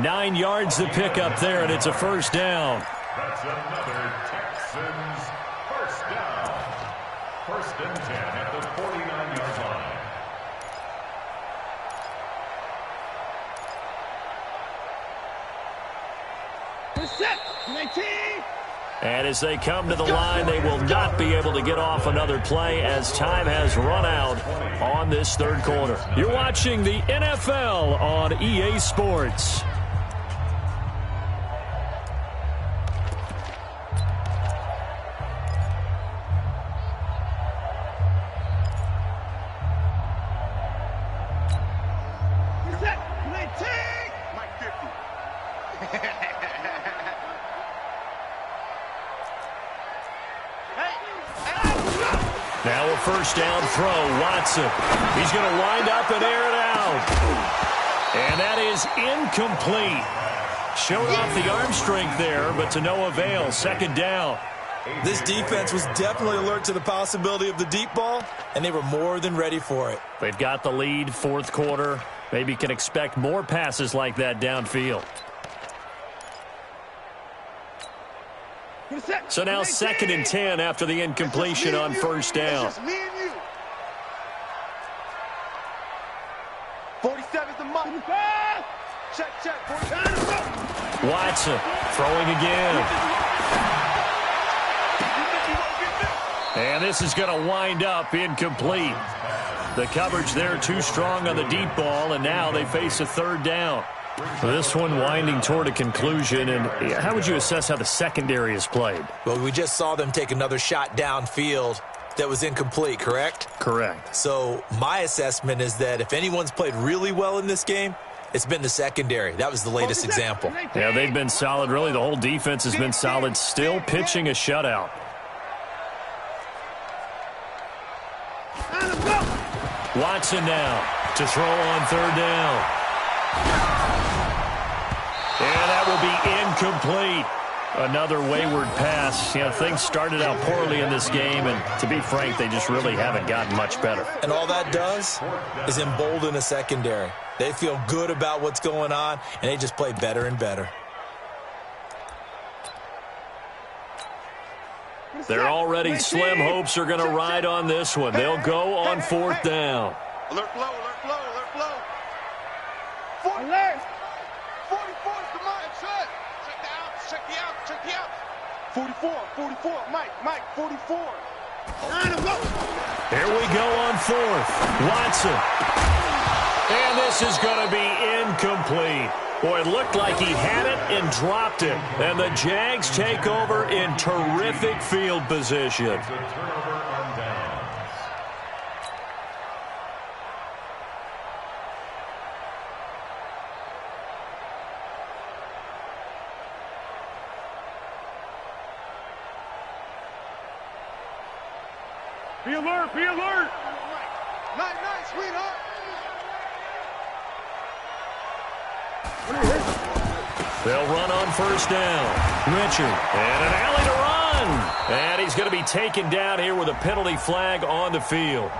B: 9 yards to pick up there, and it's a 1st down.
F: That's another Texans 1st down. 1st and 10 at the 49-yard line.
B: And as they come to the line, they will not be able to get off another play as time has run out on this 3rd quarter. You're watching the NFL on EA Sports. Now a 1st down throw, Watson. He's going to wind up and air it out. And that is incomplete. Showed off the arm strength there, but to no avail. 2nd down.
E: This defense was definitely alert to the possibility of the deep ball, and they were more than ready for it.
B: They've got the lead, 4th quarter. Maybe can expect more passes like that downfield. So now 2nd and 10 after the incompletion on 1st down.
C: 47's the money. Check.
B: Watson throwing again. And this is going to wind up incomplete. The coverage there too strong on the deep ball, and now they face a 3rd down. This one winding toward a conclusion, and how would you assess how the secondary is played?
E: Well, we just saw them take another shot downfield that was incomplete, correct?
B: Correct.
E: So my assessment is that if anyone's played really well in this game, it's been the secondary. That was the latest example.
B: Yeah, they've been solid. Really, the whole defense has been solid, still pitching a shutout. Watson now to throw on 3rd down. And that will be incomplete. Another wayward pass. You know, things started out poorly in this game, and to be frank, they just really haven't gotten much better.
E: And all that does is embolden a secondary. They feel good about what's going on, and they just play better and better.
B: They're already slim hopes are going to ride on this one. They'll go on 4th down.
C: Alert flow.
D: Alert!
C: 44's the mark. Check the out. 44. Mike, 44.
B: Here we go on 4th. Watson. And this is going to be incomplete. Boy, it looked like he had it and dropped it. And the Jags take over in terrific field position.
F: It's a turnover on downs.
D: Be alert!
C: Nice, sweetheart.
B: They'll run on 1st down. Richard, and an alley to run. And he's going to be taken down here with a penalty flag on the field.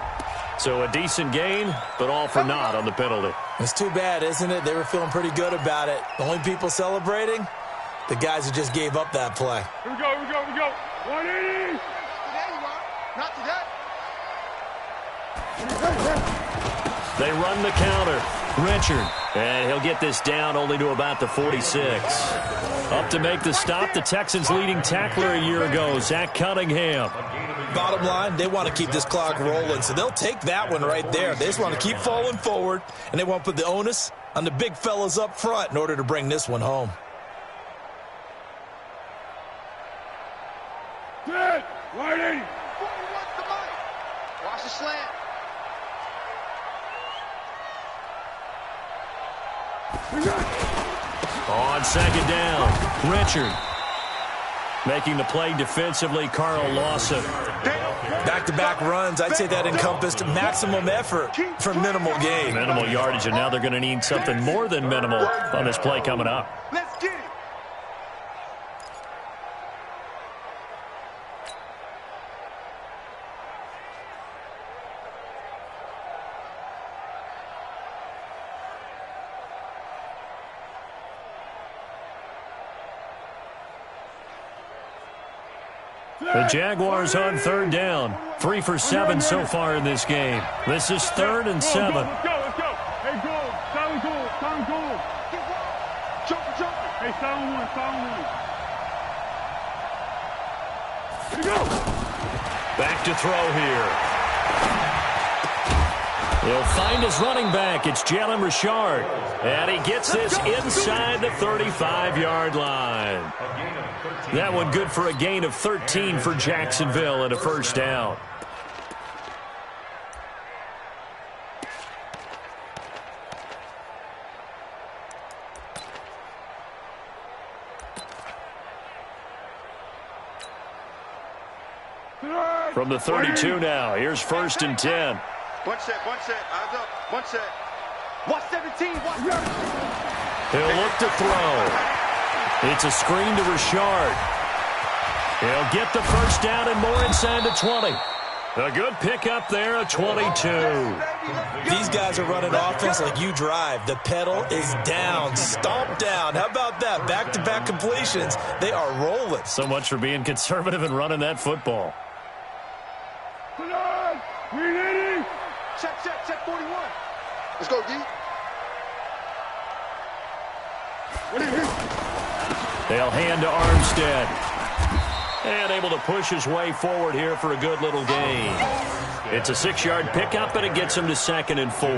B: So a decent gain, but all for naught on the penalty.
E: It's too bad, isn't it? They were feeling pretty good about it. The only people celebrating, the guys who just gave up that play.
D: Here we go, here we go, here we go. 180. Not today.
B: They run the counter. Richard. And he'll get this down only to about the 46. Up to make the stop, the Texans' leading tackler a year ago, Zach Cunningham.
E: Bottom line, they want to keep this clock rolling, so they'll take that one right there. They just want to keep falling forward, and they want to put the onus on the big fellas up front in order to bring this one home.
D: Good. 180.
C: Watch the slant.
B: On second down, Richard. Making the play defensively, Carl Lawson.
E: Back-to-back runs, I'd say that encompassed maximum effort for minimal gain.
B: Minimal yardage, and now they're going to need something more than minimal on this play coming up.
C: Let's get it.
B: The Jaguars on third down. 3 for 7 so far in this game. This is 3rd and 7.
D: Let's go, let's go. Hey, goal. Silent goal. Silent goal. Jump. Hey, silent one. Here we go.
B: Back to throw here. He'll find his running back. It's Jalen Richard. And he gets this inside the 35-yard line. That one good for a gain of 13 for Jacksonville and a first down. From the 32 now, here's 1st and 10.
C: One set. Eyes up. One set. 117.
B: He'll look to throw. It's a screen to Richard. He'll get the first down and more inside the 20. A good pickup there, a 22.
E: These guys are running offense like you drive. The pedal is down, stomp down. How about that? Back-to-back completions. They are rolling.
B: So much for being conservative and running that football.
C: Check 41. Let's go, D.
B: They'll hand to Armstead. And able to push his way forward here for a good little gain. It's a 6-yard pickup, and it gets him to 2nd and 4.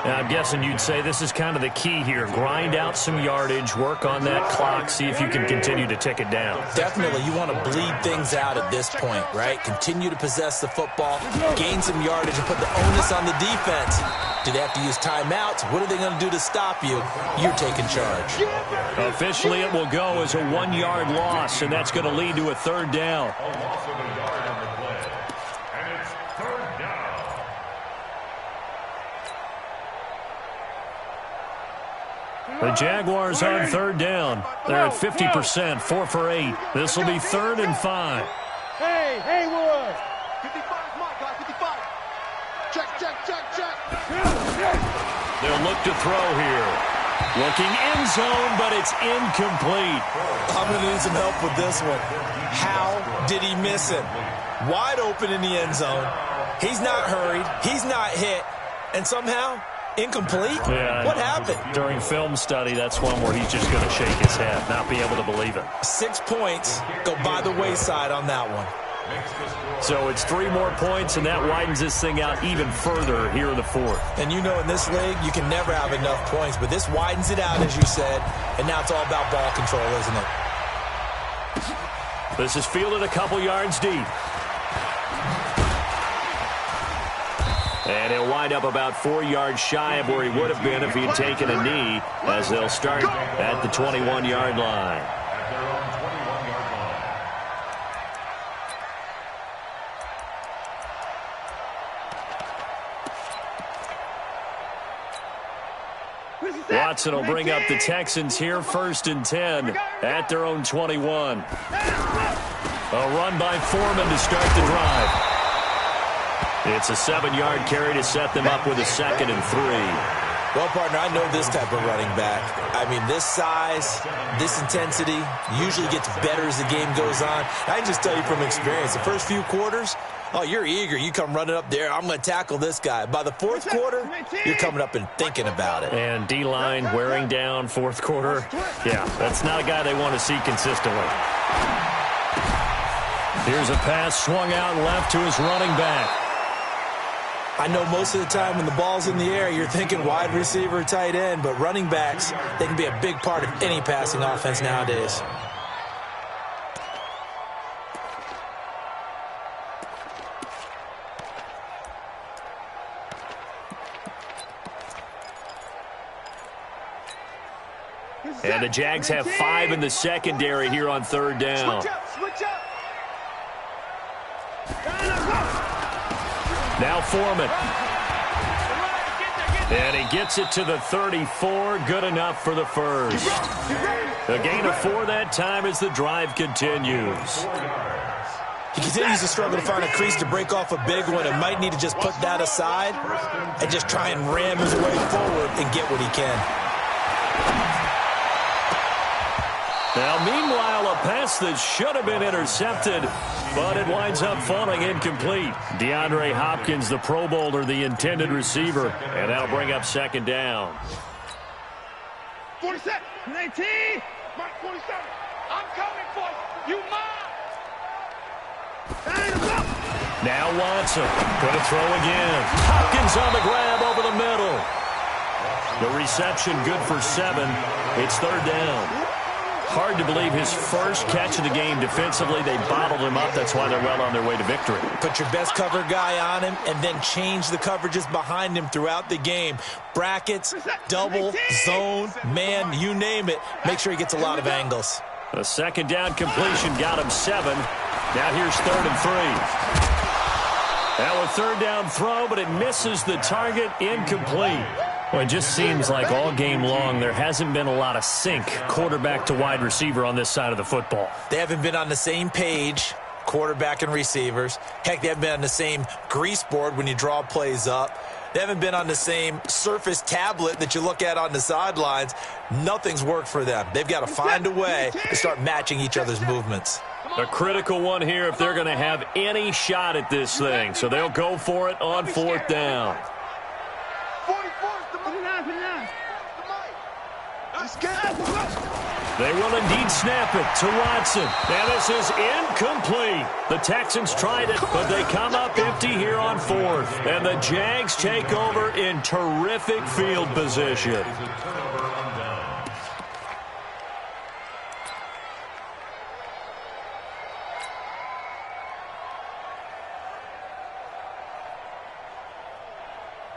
B: Now, I'm guessing you'd say this is kind of the key here. Grind out some yardage, work on that clock, see if you can continue to tick it down.
E: Definitely, you want to bleed things out at this point, right? Continue to possess the football, gain some yardage, and put the onus on the defense. Do they have to use timeouts? What are they going to do to stop you? You're taking charge.
B: Officially, it will go as a 1-yard loss, and that's going to lead to a 3rd down. The Jaguars on 3rd down. They're at 50%, 4 for 8. This will be 3rd and 5.
D: Hey, Haywood.
C: 55 is my guy. 55. Check.
B: They'll look to throw here. Looking end zone, but it's incomplete.
E: I'm going to need some help with this one. How did he miss him? Wide open in the end zone. He's not hurried. He's not hit. And somehow, incomplete?
B: Yeah,
E: what happened?
B: During film study, that's one where he's just going to shake his head, not be able to believe it.
E: 6 points go by the wayside on that one.
B: So it's 3 more points, and that widens this thing out even further here in the 4th.
E: And you know in this league, you can never have enough points, but this widens it out, as you said, and now it's all about ball control, isn't it?
B: This is fielded a couple yards deep. And he'll wind up about 4 yards shy of where he would have been if he had taken a knee, as they'll start at the 21-yard line. Watson will bring up the Texans here, 1st and 10 at their own 21. A run by Foreman to start the drive. It's a 7-yard carry to set them up with a 2nd and 3.
E: Well, partner, I know this type of running back. I mean, this size, this intensity usually gets better as the game goes on. I can just tell you from experience, the first few quarters, oh, you're eager. You come running up there, I'm going to tackle this guy. By the fourth quarter, you're coming up and thinking about it.
B: And D-line wearing down fourth quarter. Yeah, that's not a guy they want to see consistently. Here's a pass swung out left to his running back.
E: I know most of the time when the ball's in the air, you're thinking wide receiver, tight end, but running backs, they can be a big part of any passing offense nowadays.
B: And the Jags have 5 in the secondary here on 3rd down.
D: Switch up.
B: Now Foreman. And he gets it to the 34. Good enough for the first. A gain of 4 that time as the drive continues.
E: He continues to struggle to find a crease to break off a big one and might need to just put that aside and just try and ram his way forward and get what he can.
B: Now, meanwhile, a pass that should have been intercepted, but it winds up falling incomplete. DeAndre Hopkins, the Pro Bowler, the intended receiver, and that'll bring up 2nd down.
D: 47, 19, Mark 47.
C: I'm coming for you. You mine.
B: Now Watson, going to throw again. Hopkins on the grab over the middle. The reception good for 7. It's 3rd down. Hard to believe his first catch of the game defensively. They bottled him up. That's why they're well on their way to victory.
E: Put your best cover guy on him and then change the coverages behind him throughout the game. Brackets, double, zone, man, you name it. Make sure he gets a lot of angles.
B: A 2nd down completion got him 7. Now here's 3rd and 3. Now a 3rd down throw, but it misses the target, incomplete. Well, it just seems like all game long there hasn't been a lot of sync quarterback to wide receiver on this side of the football.
E: They haven't been on the same page, quarterback and receivers. Heck, they haven't been on the same grease board when you draw plays up. They haven't been on the same Surface tablet that you look at on the sidelines. Nothing's worked for them. They've got to find a way to start matching each other's movements.
B: A critical one here if they're going to have any shot at this thing. So they'll go for it on 4th down.
D: 44 is the mic. Let's get it.
B: They will indeed snap it to Watson. Now this is incomplete. The Texans tried it, but they come up empty here on 4th. And the Jags take over in terrific field position.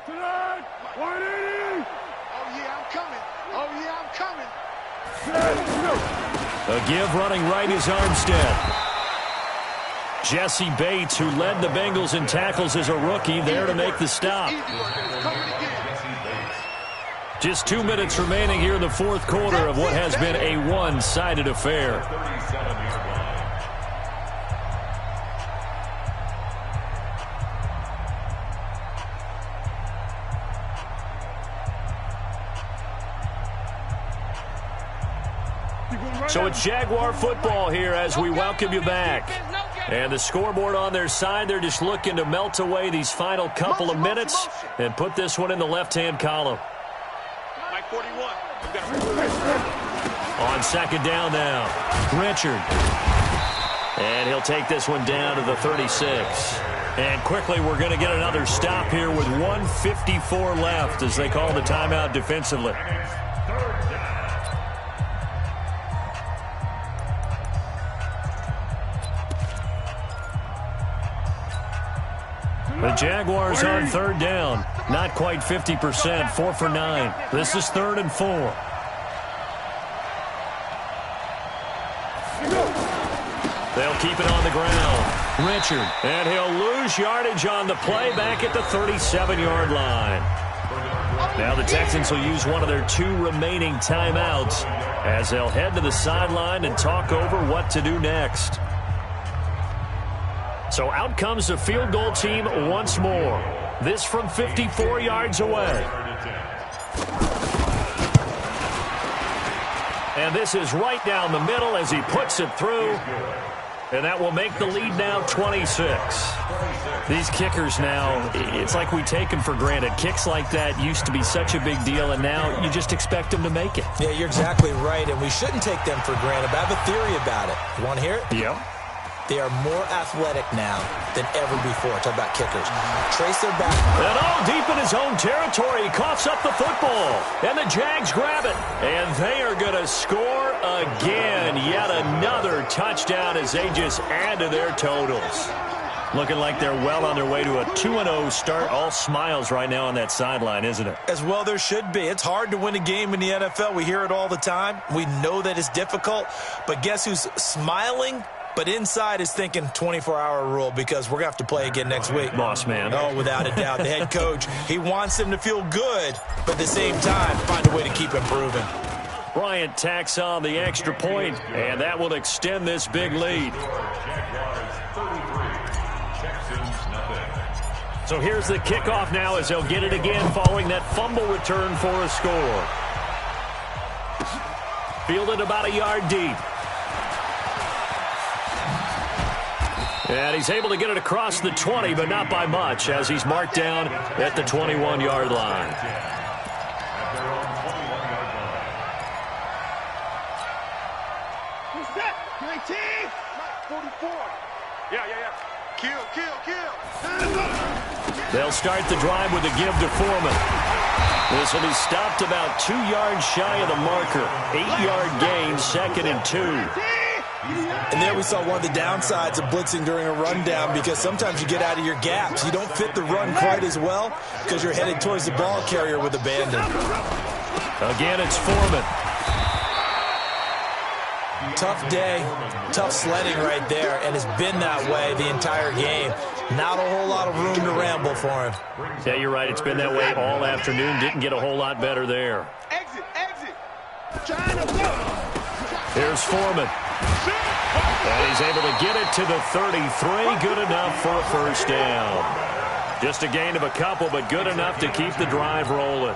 D: Tonight, 180. Oh, yeah, I'm coming. Oh, yeah, I'm coming.
B: A give running right is Armstead. Jesse Bates, who led the Bengals in tackles as a rookie, there to make the stop. Just 2 minutes remaining here in the 4th quarter of what has been a one-sided affair. So it's Jaguar football here as we welcome you back. And the scoreboard on their side, they're just looking to melt away these final couple of minutes and put this one in the left-hand column.
C: Mike 41.
B: On 2nd down now, Richard. And he'll take this one down to the 36. And quickly we're going to get another stop here with 1:54 left as they call the timeout defensively. The Jaguars on 3rd down. Not quite 50%, 4 for 9. This is 3rd and 4. They'll keep it on the ground. Richard, and he'll lose yardage on the play back at the 37-yard line. Now the Texans will use one of their 2 remaining timeouts as they'll head to the sideline and talk over what to do next. So out comes the field goal team once more. This from 54 yards away. And this is right down the middle as he puts it through. And that will make the lead now 26. These kickers now, it's like we take them for granted. Kicks like that used to be such a big deal, and now you just expect them to make it.
E: Yeah, you're exactly right, and we shouldn't take them for granted. But I have a theory about it. You want to hear it?
B: Yeah.
E: They are more athletic now than ever before. Talk about kickers. Trace their back.
B: And all deep in his own territory. He coughs up the football. And the Jags grab it. And they are going to score again. Yet another touchdown as they just add to their totals. Looking like they're well on their way to a 2-0 start. All smiles right now on that sideline, isn't it?
E: As well there should be. It's hard to win a game in the NFL. We hear it all the time. We know that it's difficult. But guess who's smiling? But inside is thinking 24-hour rule because we're going to have to play again next week.
B: Boss man.
E: Oh, without a doubt. The head coach, he wants them to feel good, but at the same time, find a way to keep improving.
B: Bryant tacks on the extra point, and that will extend this big lead. So here's the kickoff now as they'll get it again following that fumble return for a score. Fielded about a yard deep. And he's able to get it across the 20, but not by much, as he's marked down at the 21-yard line.
D: Who's that? 19? 44.
C: Yeah. Kill.
B: They'll start the drive with a give to Foreman. This will be stopped about 2 yards shy of the marker. 8-yard gain, 2nd and 2.
E: And there we saw one of the downsides of blitzing during a rundown because sometimes you get out of your gaps. You don't fit the run quite as well because you're headed towards the ball carrier with abandon.
B: Again, it's Foreman.
E: Tough day, tough sledding right there, and it's been that way the entire game. Not a whole lot of room to ramble for him.
B: Yeah, you're right. It's been that way all afternoon. Didn't get a whole lot better there.
C: Exit.
B: Here's Foreman. And he's able to get it to the 33. Good enough for a first down. Just a gain of a couple, but good enough to keep the drive rolling.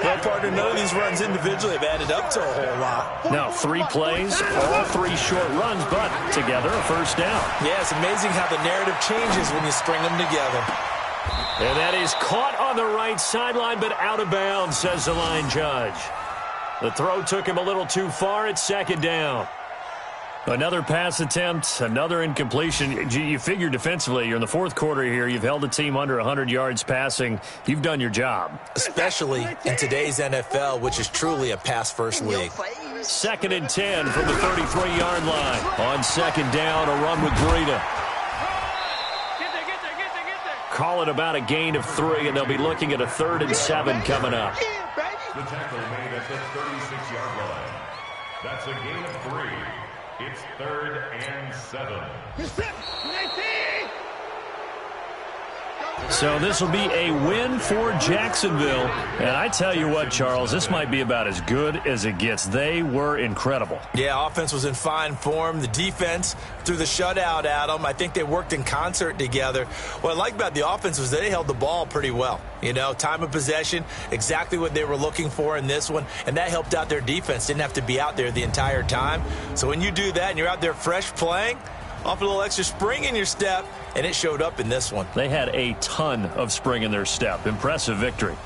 E: Well, partner, none of these runs individually have added up to a whole lot.
B: Now, 3 plays, all 3 short runs, but together a first down.
E: Yeah, it's amazing how the narrative changes when you string them together.
B: And that is caught on the right sideline, but out of bounds, says the line judge. The throw took him a little too far. It's 2nd down. Another pass attempt, another incompletion. You figure defensively, you're in the 4th quarter here. You've held a team under 100 yards passing. You've done your job.
E: Especially in today's NFL, which is truly a pass-first league.
B: 2nd and 10 from the 33-yard line. On 2nd down, a run with Breida.
C: Get there.
B: Call it about a gain of 3, and they'll be looking at a 3rd and 7 coming up.
F: The tackle made at the 36-yard line. That's a gain of 3. It's 3rd and 7.
B: So this will be a win for Jacksonville. And I tell you what, Charles, this might be about as good as it gets. They were incredible.
E: Yeah, offense was in fine form. The defense threw the shutout at them. I think they worked in concert together. What I like about the offense was they held the ball pretty well. You know, time of possession, exactly what they were looking for in this one, and that helped out their defense. Didn't have to be out there the entire time. So when you do that and you're out there fresh playing, off a little extra spring in your step, and it showed up in this one.
B: They had a ton of spring in their step. Impressive victory.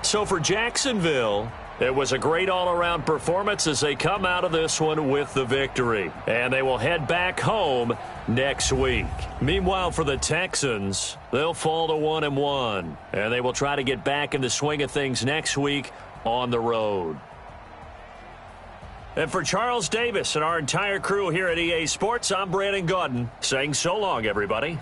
B: So for Jacksonville, it was a great all-around performance as they come out of this one with the victory. And they will head back home next week. Meanwhile, for the Texans, they'll fall to 1-1. And they will try to get back in the swing of things next week on the road. And for Charles Davis and our entire crew here at EA Sports, I'm Brandon Gaudin saying so long, everybody.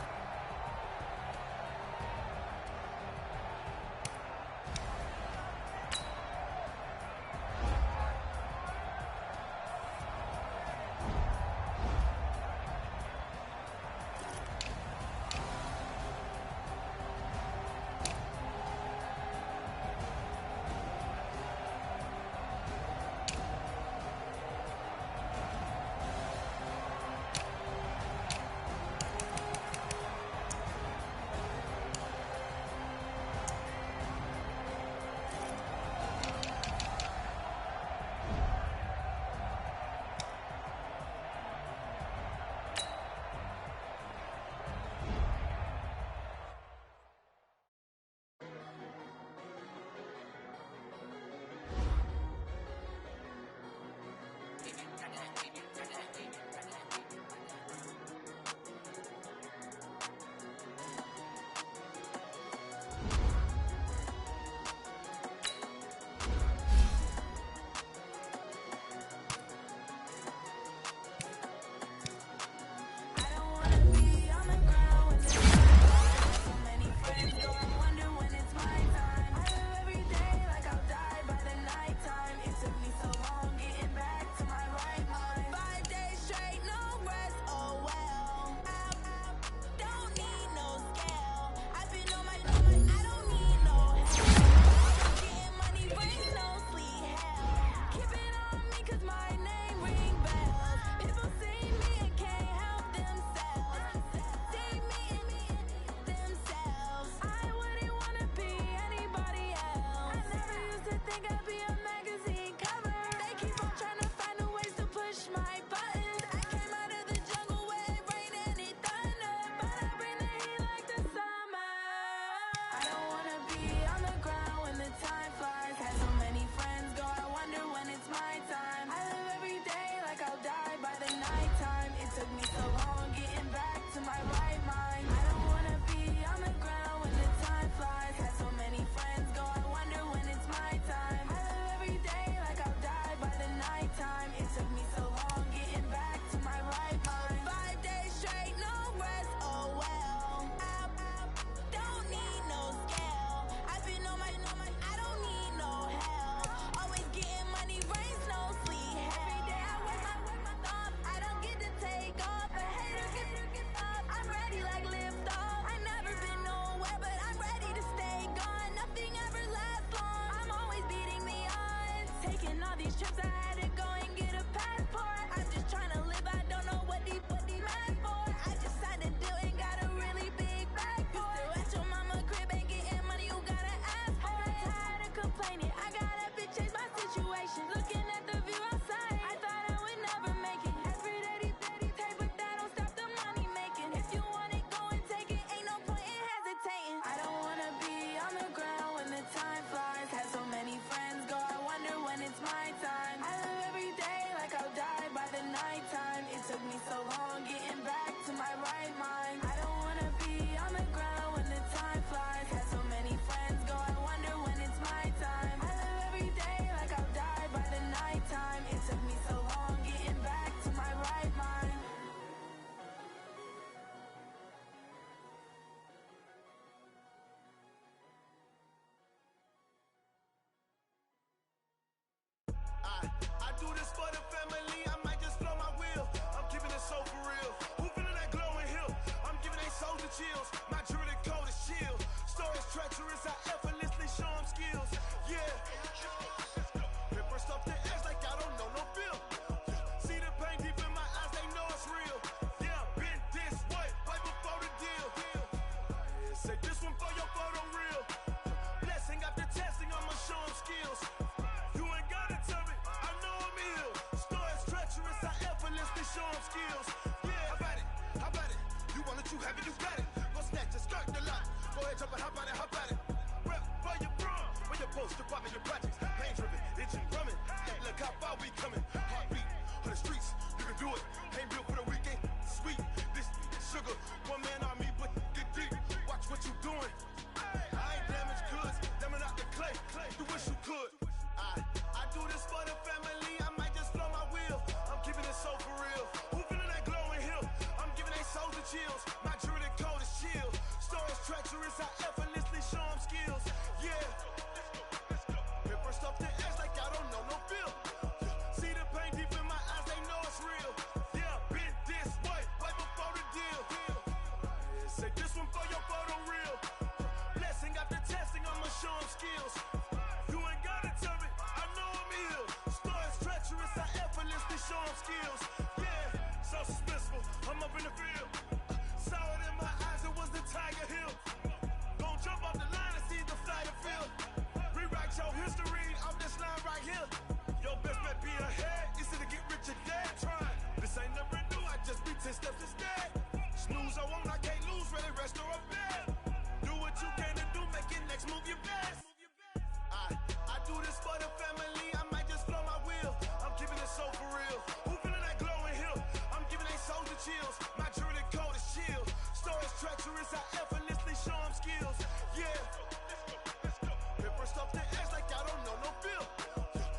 A: I do this for the family, I might just blow my wheel. I'm keeping it so for real. Who feeling that glowing hill? I'm giving they souls the chills. My jewelry code is chill. Stories treacherous, I effortlessly show them skills. Yeah. Paper stuff the edge like I don't know no feel. See the pain deep in my eyes, they know it's real. Yeah, been this way, way before the deal. Say this one for your photo real. Blessing after testing, I'ma show them skills. You ain't gotta tell me, I know I'm ill. Stories treacherous, I effortlessly show them skills. Yeah, how about it? How about it? You want it, you have it, you got it. Go snatch it, skirt the lot. Go ahead, jump it, hop on it, hop on it. Rep for your bro, where your post, department, your projects. Pain driven, itching, drumming. Hey, look how far we coming. Heartbeat on the streets, you can do it. Ain't built for the weekend, sweet. This sugar, one man army, but get deep. Watch what you doing. I ain't damaged goods, damn it out the clay. You wish you could. I do this for the family, I might just blow my wheel. I'm keeping it so for real. Who feeling that glowing hill? I'm giving they souls the chills. My jewelry code is chill. Stories treacherous, I effortlessly show them skills. Yeah. Paper stuff the edge like I don't know no feel. See the pain deep in my eyes, they know it's real. Yeah, been this way, way before the deal. Say this one for your photo real. Blessing after testing, I'ma show them skills. You ain't gotta tell me, I know I'm ill. Stories treacherous, I effortlessly show them skills. Yeah, so suspenseful, I'm up in the field. Saw it in my eyes, it was the Tiger Hill. Gon' jump off the line and see the flight of field. Rewrite your history off this line right here. Your best bet be ahead, easy to get rich or dead. Trying, this ain't never new, I just be 10 steps instead. Snooze I won't, I can't lose, ready, rest or a bed. Do what you can to do, make it next move your best. I do this for the family, I might just blow my wheel. I'm keeping it so for real. Who feeling that glowing hill? I'm giving they souls the chills. My jewelry code is chill. Stories treacherous, I effortlessly show them skills. Yeah. Paper stuff the edge like I don't know no feel.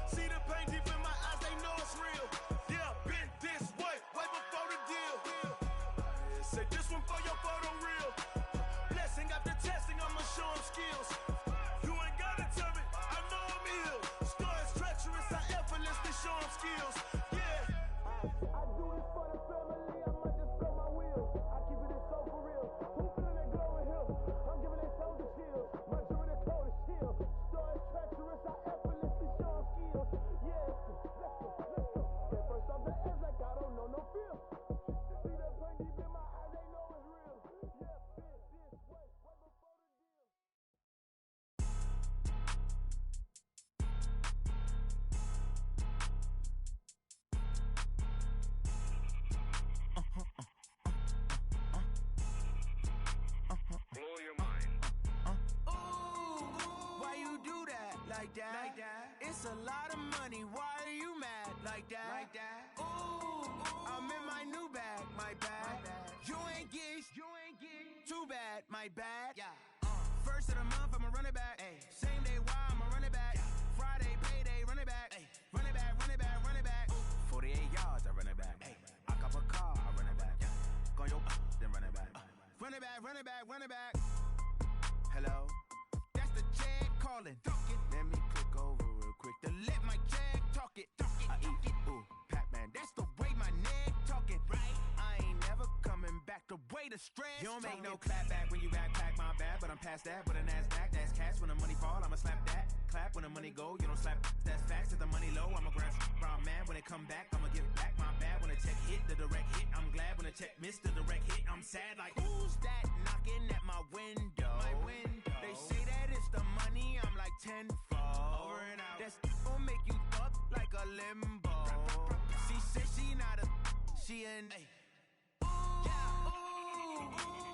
A: See the pain deep in my eyes, they know it's real. Yeah, been this way, way before the deal. Say this one for your photo real. Blessing after testing, I'ma show them skills. You ain't gotta tell me, I know I'm ill. Stories treacherous, I effortlessly show them skills. Yeah. I do this for the family, I might just blow my wheel. I keep it so for real. Who feeling that glowing hill? I'm giving they souls the chills. My jewelry code is chill. Stories treacherous, I effortlessly show them skills. Yeah, let's go. Get first off the edge like I don't know no feel. See that pain deep in my eyes, they know it's real. Yeah, been this way, way before the deal.
C: Blow your mind.
A: Why you do that like that? It's a lot of money. Why are you mad like that? Ooh, I'm in my new bag, my bad. You ain't get too bad, my bad. Yeah. First of the month, I'ma run it back. Ay. Same day, why I'ma run it back. Friday, payday, run it back. Ay. Run it back, run it back, run it back. 48 yards, I run it back. Ay. I cop a car, I run it back. Go your then run it back. Run it back, run it back, run it back. Hello, that's the Jag calling. Let me click over real quick to let my Jag talk it. I eat it, ooh, Pac-Man. That's the way my neck talking. Right, I ain't never coming back. The way the stress. You don't make no clap back when you backpack, my bad. But I'm past that with a NASDAQ. That's cash when the money fall. I'ma slap that. Clap when the money go. You don't slap. That's facts. If the money low, I'ma grab brown man. When it come back, I'ma give it back. My bad when the check hit the direct hit. I'm glad when the check missed the direct hit. I'm sad like who's that knocking at my window? My window. They say that it's the money. I'm like tenfold. Over and out. That's gon' make you up like a limbo. She said she not a. She an. Ay.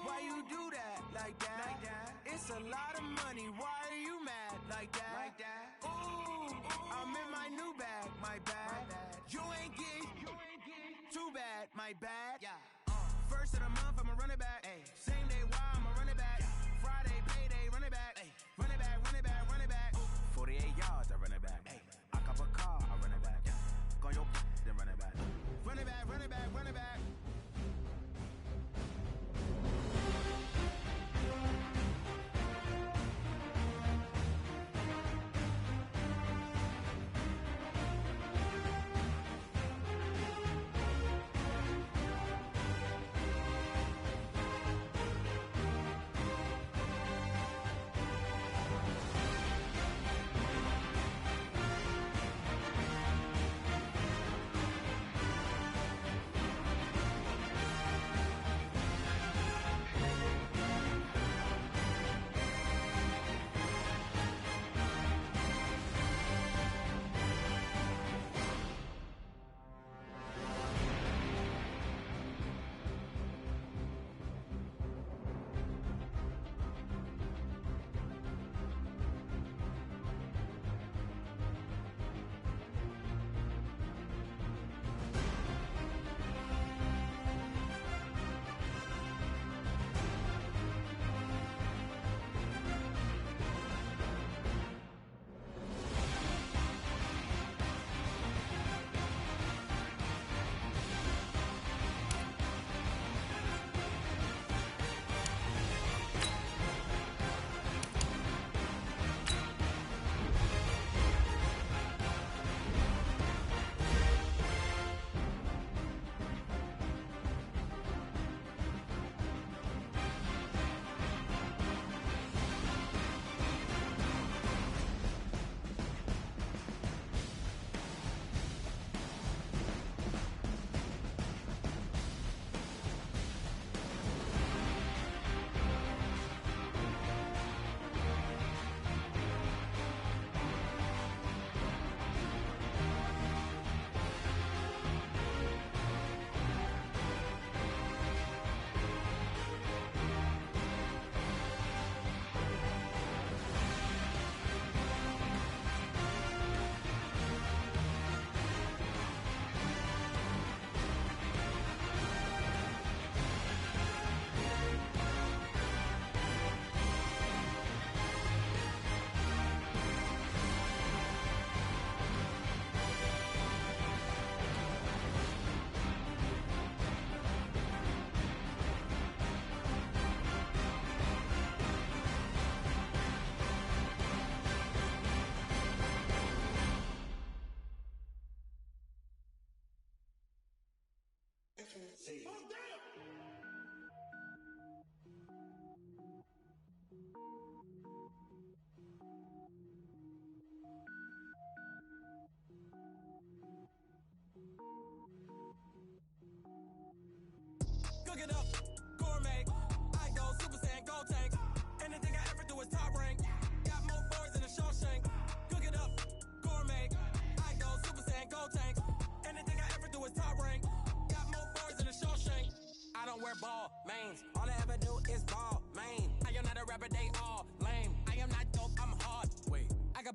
A: Why you do that like that? It's a lot of money. Why are you mad like that? Ooh, I'm in my new bag, my bad. You ain't get too bad, my bad. Yeah. First of the month, I'ma run it back. Ay. Same day, why I'ma run it back. Friday, payday, run it back. Ay. Run it back, run it back, run it back. 48 yards, I run it back. Ay. I cop a car, I run it back. Go your then run it back. Run it back, run it back, run it back.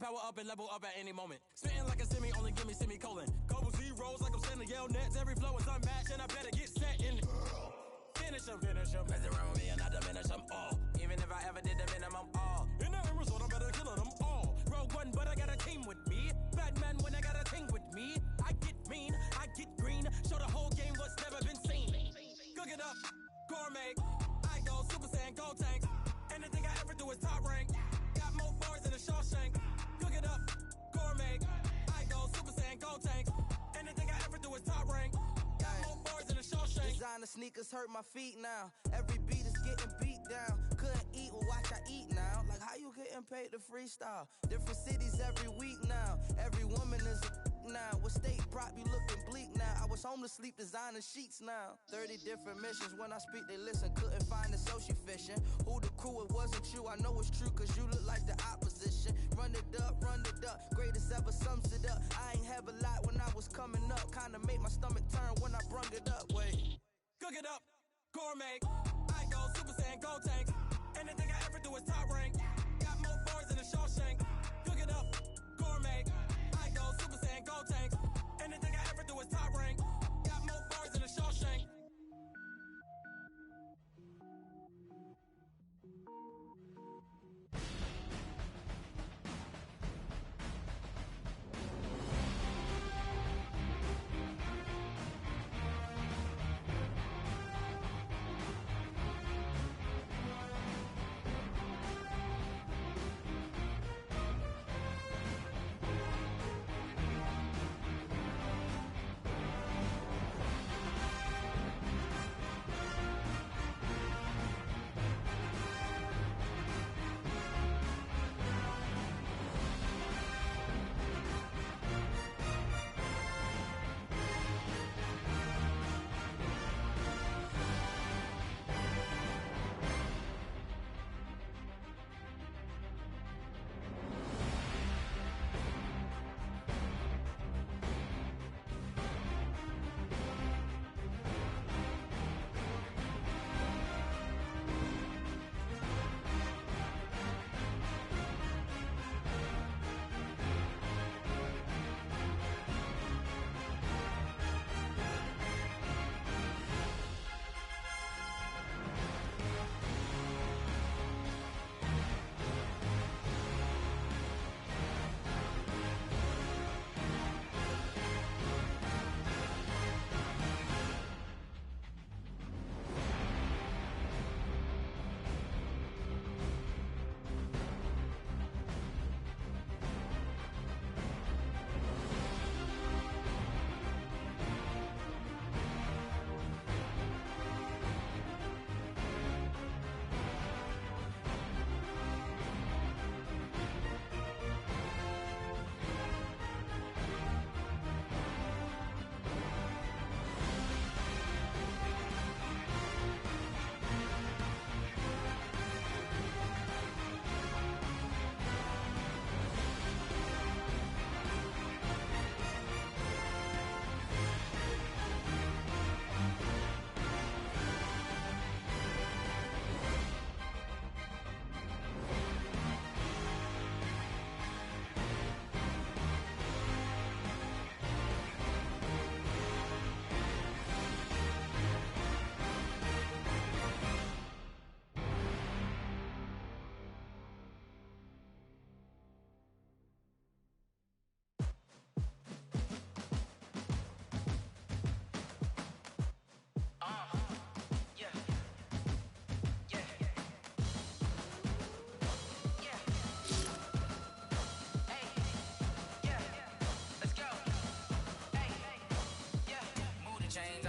G: power up and level up at any moment. Spitting like a semi, only give me semicolon. Couple zeros like I'm sending yell nets. Every flow is unmatched, and I better get set in. Finish them. Mess around with me and I diminish them all. Even if I ever did the minimum, all. In the end result, I'm better killing them all. Rogue one, but I got a team with me. Batman when I got a team with me. I get mean, I get green. Show the whole game what's never been seen. Cook it up, gourmet. I go Super Saiyan, gold tank. Anything I ever do is top rank. Got more bars than a Shawshank. Cook it up, gourmet. I go Super Saiyan, gold tank. Anything I ever do is top rank. Got more bars than a Shawshank.
H: Designer sneakers hurt my feet now. Every beat is getting beat down. Couldn't eat, well watch I eat now. Like how you getting paid to freestyle? Different cities every week now. Every woman is a now. With state prop, you looking bleak now. I was home to sleep, designer sheets now. 30 different missions. When I speak, they listen. Couldn't find it, so she fishing. Who the crew? It wasn't you. I know it's true, cause you look like the opposition. Run it up. Greatest ever sums it up. I ain't have a lot when I was coming up. Kinda made my stomach turn when I brung it up. Wait.
G: Cook it up, gourmet. I go Super Saiyan, gold tank. Anything I ever do is top rank. Got more bars than a Shawshank. Cook it up, gourmet. I go Super Saiyan, gold tank. Anything I ever do is top rank. Got more bars than a Shawshank.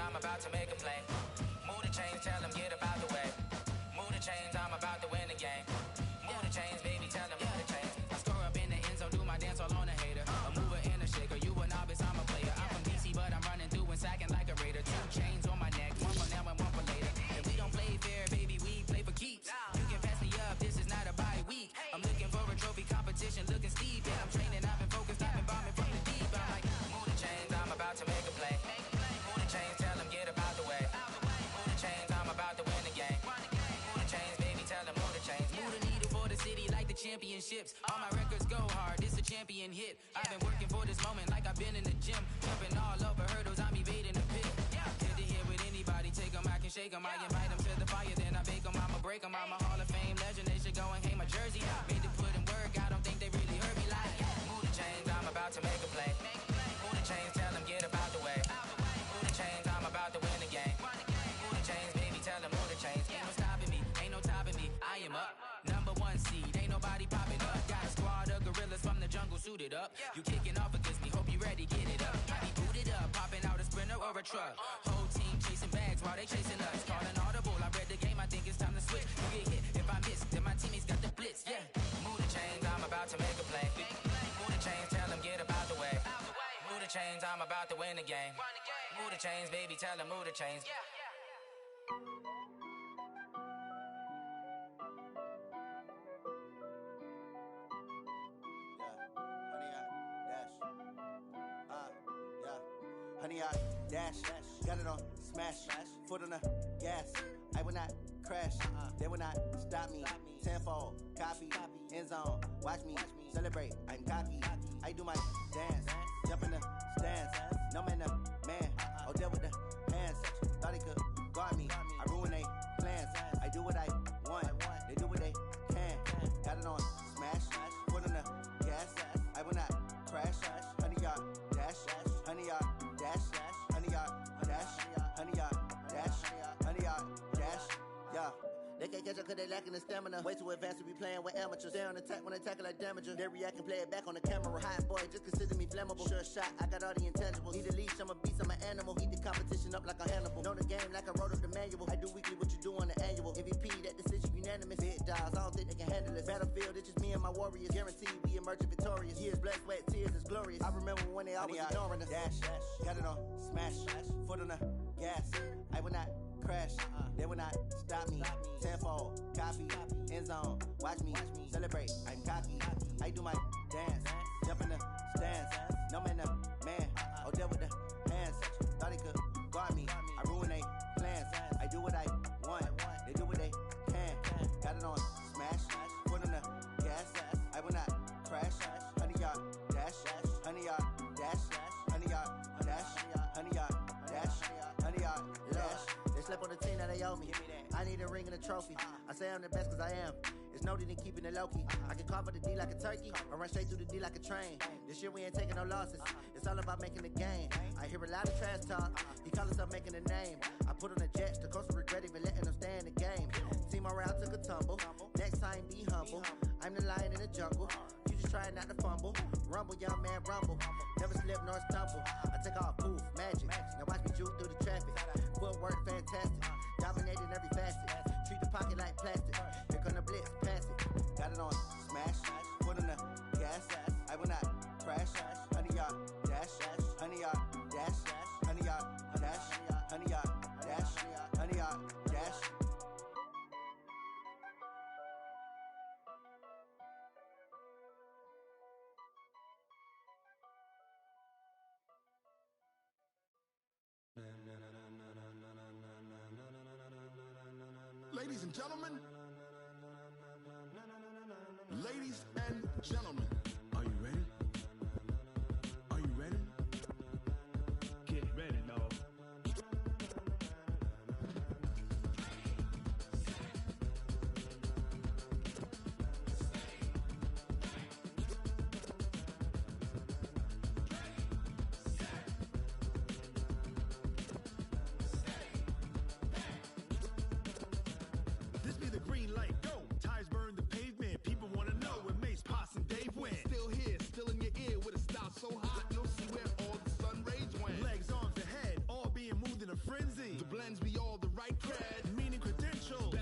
I: I'm about to make a play. Move the chains, tell them get about the way. Move the chains, I'm about to win the game. Move the chains, baby, tell them move the chains. I score up in the end zone, do my dance all on a hater. A mover and a shaker, you a novice, I'm a player. I'm from DC, but I'm running through and sacking like a raider. 2 chains on my neck, one for now and one for later. And we don't play fair, baby, we play for keeps. You can pass me up, this is not a bye week. I'm looking for a trophy competition, looking steep. Yeah, I'm training, I've been focused, I've been bombing from the deep. I'm like, move the chains, I'm about to make a play. Move the chains, tell them get about the way. Move the chains, I'm about to win the game. Move the chains, baby, tell them move the chains. Move the city like the championships. All my records go hard, it's a champion hit. I've been working for this moment like I've been in the gym. Jumping all over hurdles, I'm evading the pit. Head to head with anybody, take them, I can shake them. I invite them to the fire, then I bake them, I'ma break them. I'm a Hall of Fame legend, they should go and hang my jersey. Made to put in work, I don't think they really heard me like. Move the chains, I'm about to make a play. Move the chains, tell them get about the way. Move the chains, I'm about to win the game. Move the chains, baby, tell them move the chains. Ain't no stopping me, ain't no topping me. I am up, number one seed, ain't nobody popping up. Got a squad of gorillas from the jungle suited up. You kicking off against me, hope you ready, get it up. I be booted up, popping out a sprinter or a truck. Whole team chasing bags while they chasing us. Calling audible, I read the game, I think it's time to switch. You get hit, if I miss, then my teammates got the blitz, yeah. Move the chains, I'm about to make a play. Move the chains, tell them get about the way. Move the chains, I'm about to win the game. Move the chains, baby, tell them move the chains.
J: Honey, I dash, got it on smash, foot on the gas. I will not crash, they will not stop me. Tenfold, copy, end zone, watch me celebrate. I'm cocky, I do my dance, jump in the stands. No man, man, oh there with the hands. Thought he could guard me, I ruin they plans. I do what I want, they do what they can. Got it on smash, foot on the gas. I will not crash, honey, y'all dash, honey, y'all dash, honey, y'all dash, honey, y'all dash, honey, y'all dash, yeah. They can't catch up cause they lacking the stamina. Way too advanced to be playing with amateurs. Stay on attack when they tackle like damager. They react and play it back on the camera. Hot boy, just consider me flammable. Sure shot, I got all the intangibles. Need a leash, I'm a beast, I'm an animal. Heat the competition up like a Hannibal. Know the game like I wrote up the manual. I do weekly what you do on the annual. MVP, that decision unanimous. Big dogs, I don't think they can handle this. Battlefield, it's just me and my warriors. Guaranteed we emerge victorious. Years, blood, sweat, tears, is glorious. I remember when they always ignoring us. Dash, got it on smash, foot on the gas. I will not crash, they will not stop me. Tenfold, copy, end zone, watch me celebrate. I'm cocky, I do my dance, jump in the stands. No man, man, oh there with the hands. Thought he could guard me, I ruin they plans. I do what I want, they do what they can. Got it on smash, foot on the gas. I will not crash, honey, y'all dash, honey, y'all dash, honey, y'all dash, honey, y'all dash, honey, y'all dash. They slept on the team that they owe me. I need a ring and a trophy. I say I'm the best cause I am. It's noted in keeping it low-key. I can carve up the D like a turkey or run straight through the D like a train. This year we ain't taking no losses. It's all about making the game. I hear a lot of trash talk. He call himself making a name. I put on the Jets. The coach will regret even letting them stay in the game. Team morale took a tumble. Next time be humble. I'm the lion in the jungle. You just trying not to fumble. Rumble, young man, rumble. Never slip nor stumble. I take off, poof, magic. Now watch me juke through the traffic. Footwork fantastic. Dominating every facet. Treat the pocket like plastic. Here come the blitz, pass it. Got it on smash, foot on the gas. I will not crash. Honey, y'all dash, honey, y'all dash, honey, y'all dash, honey, y'all dash, honey, y'all dash.
K: Ladies and gentlemen, ladies and gentlemen, are you ready? Are you ready? Get ready, dog. This be the green light, go. Tires burn the pavement. People want to know where Mace, Potts, and Dave went. Still here, still in your ear with a style so hot, you'll see where all the sun rays went. Legs, arms, and head, all being moved in a frenzy. The blends be all the right cred, meaning credentials.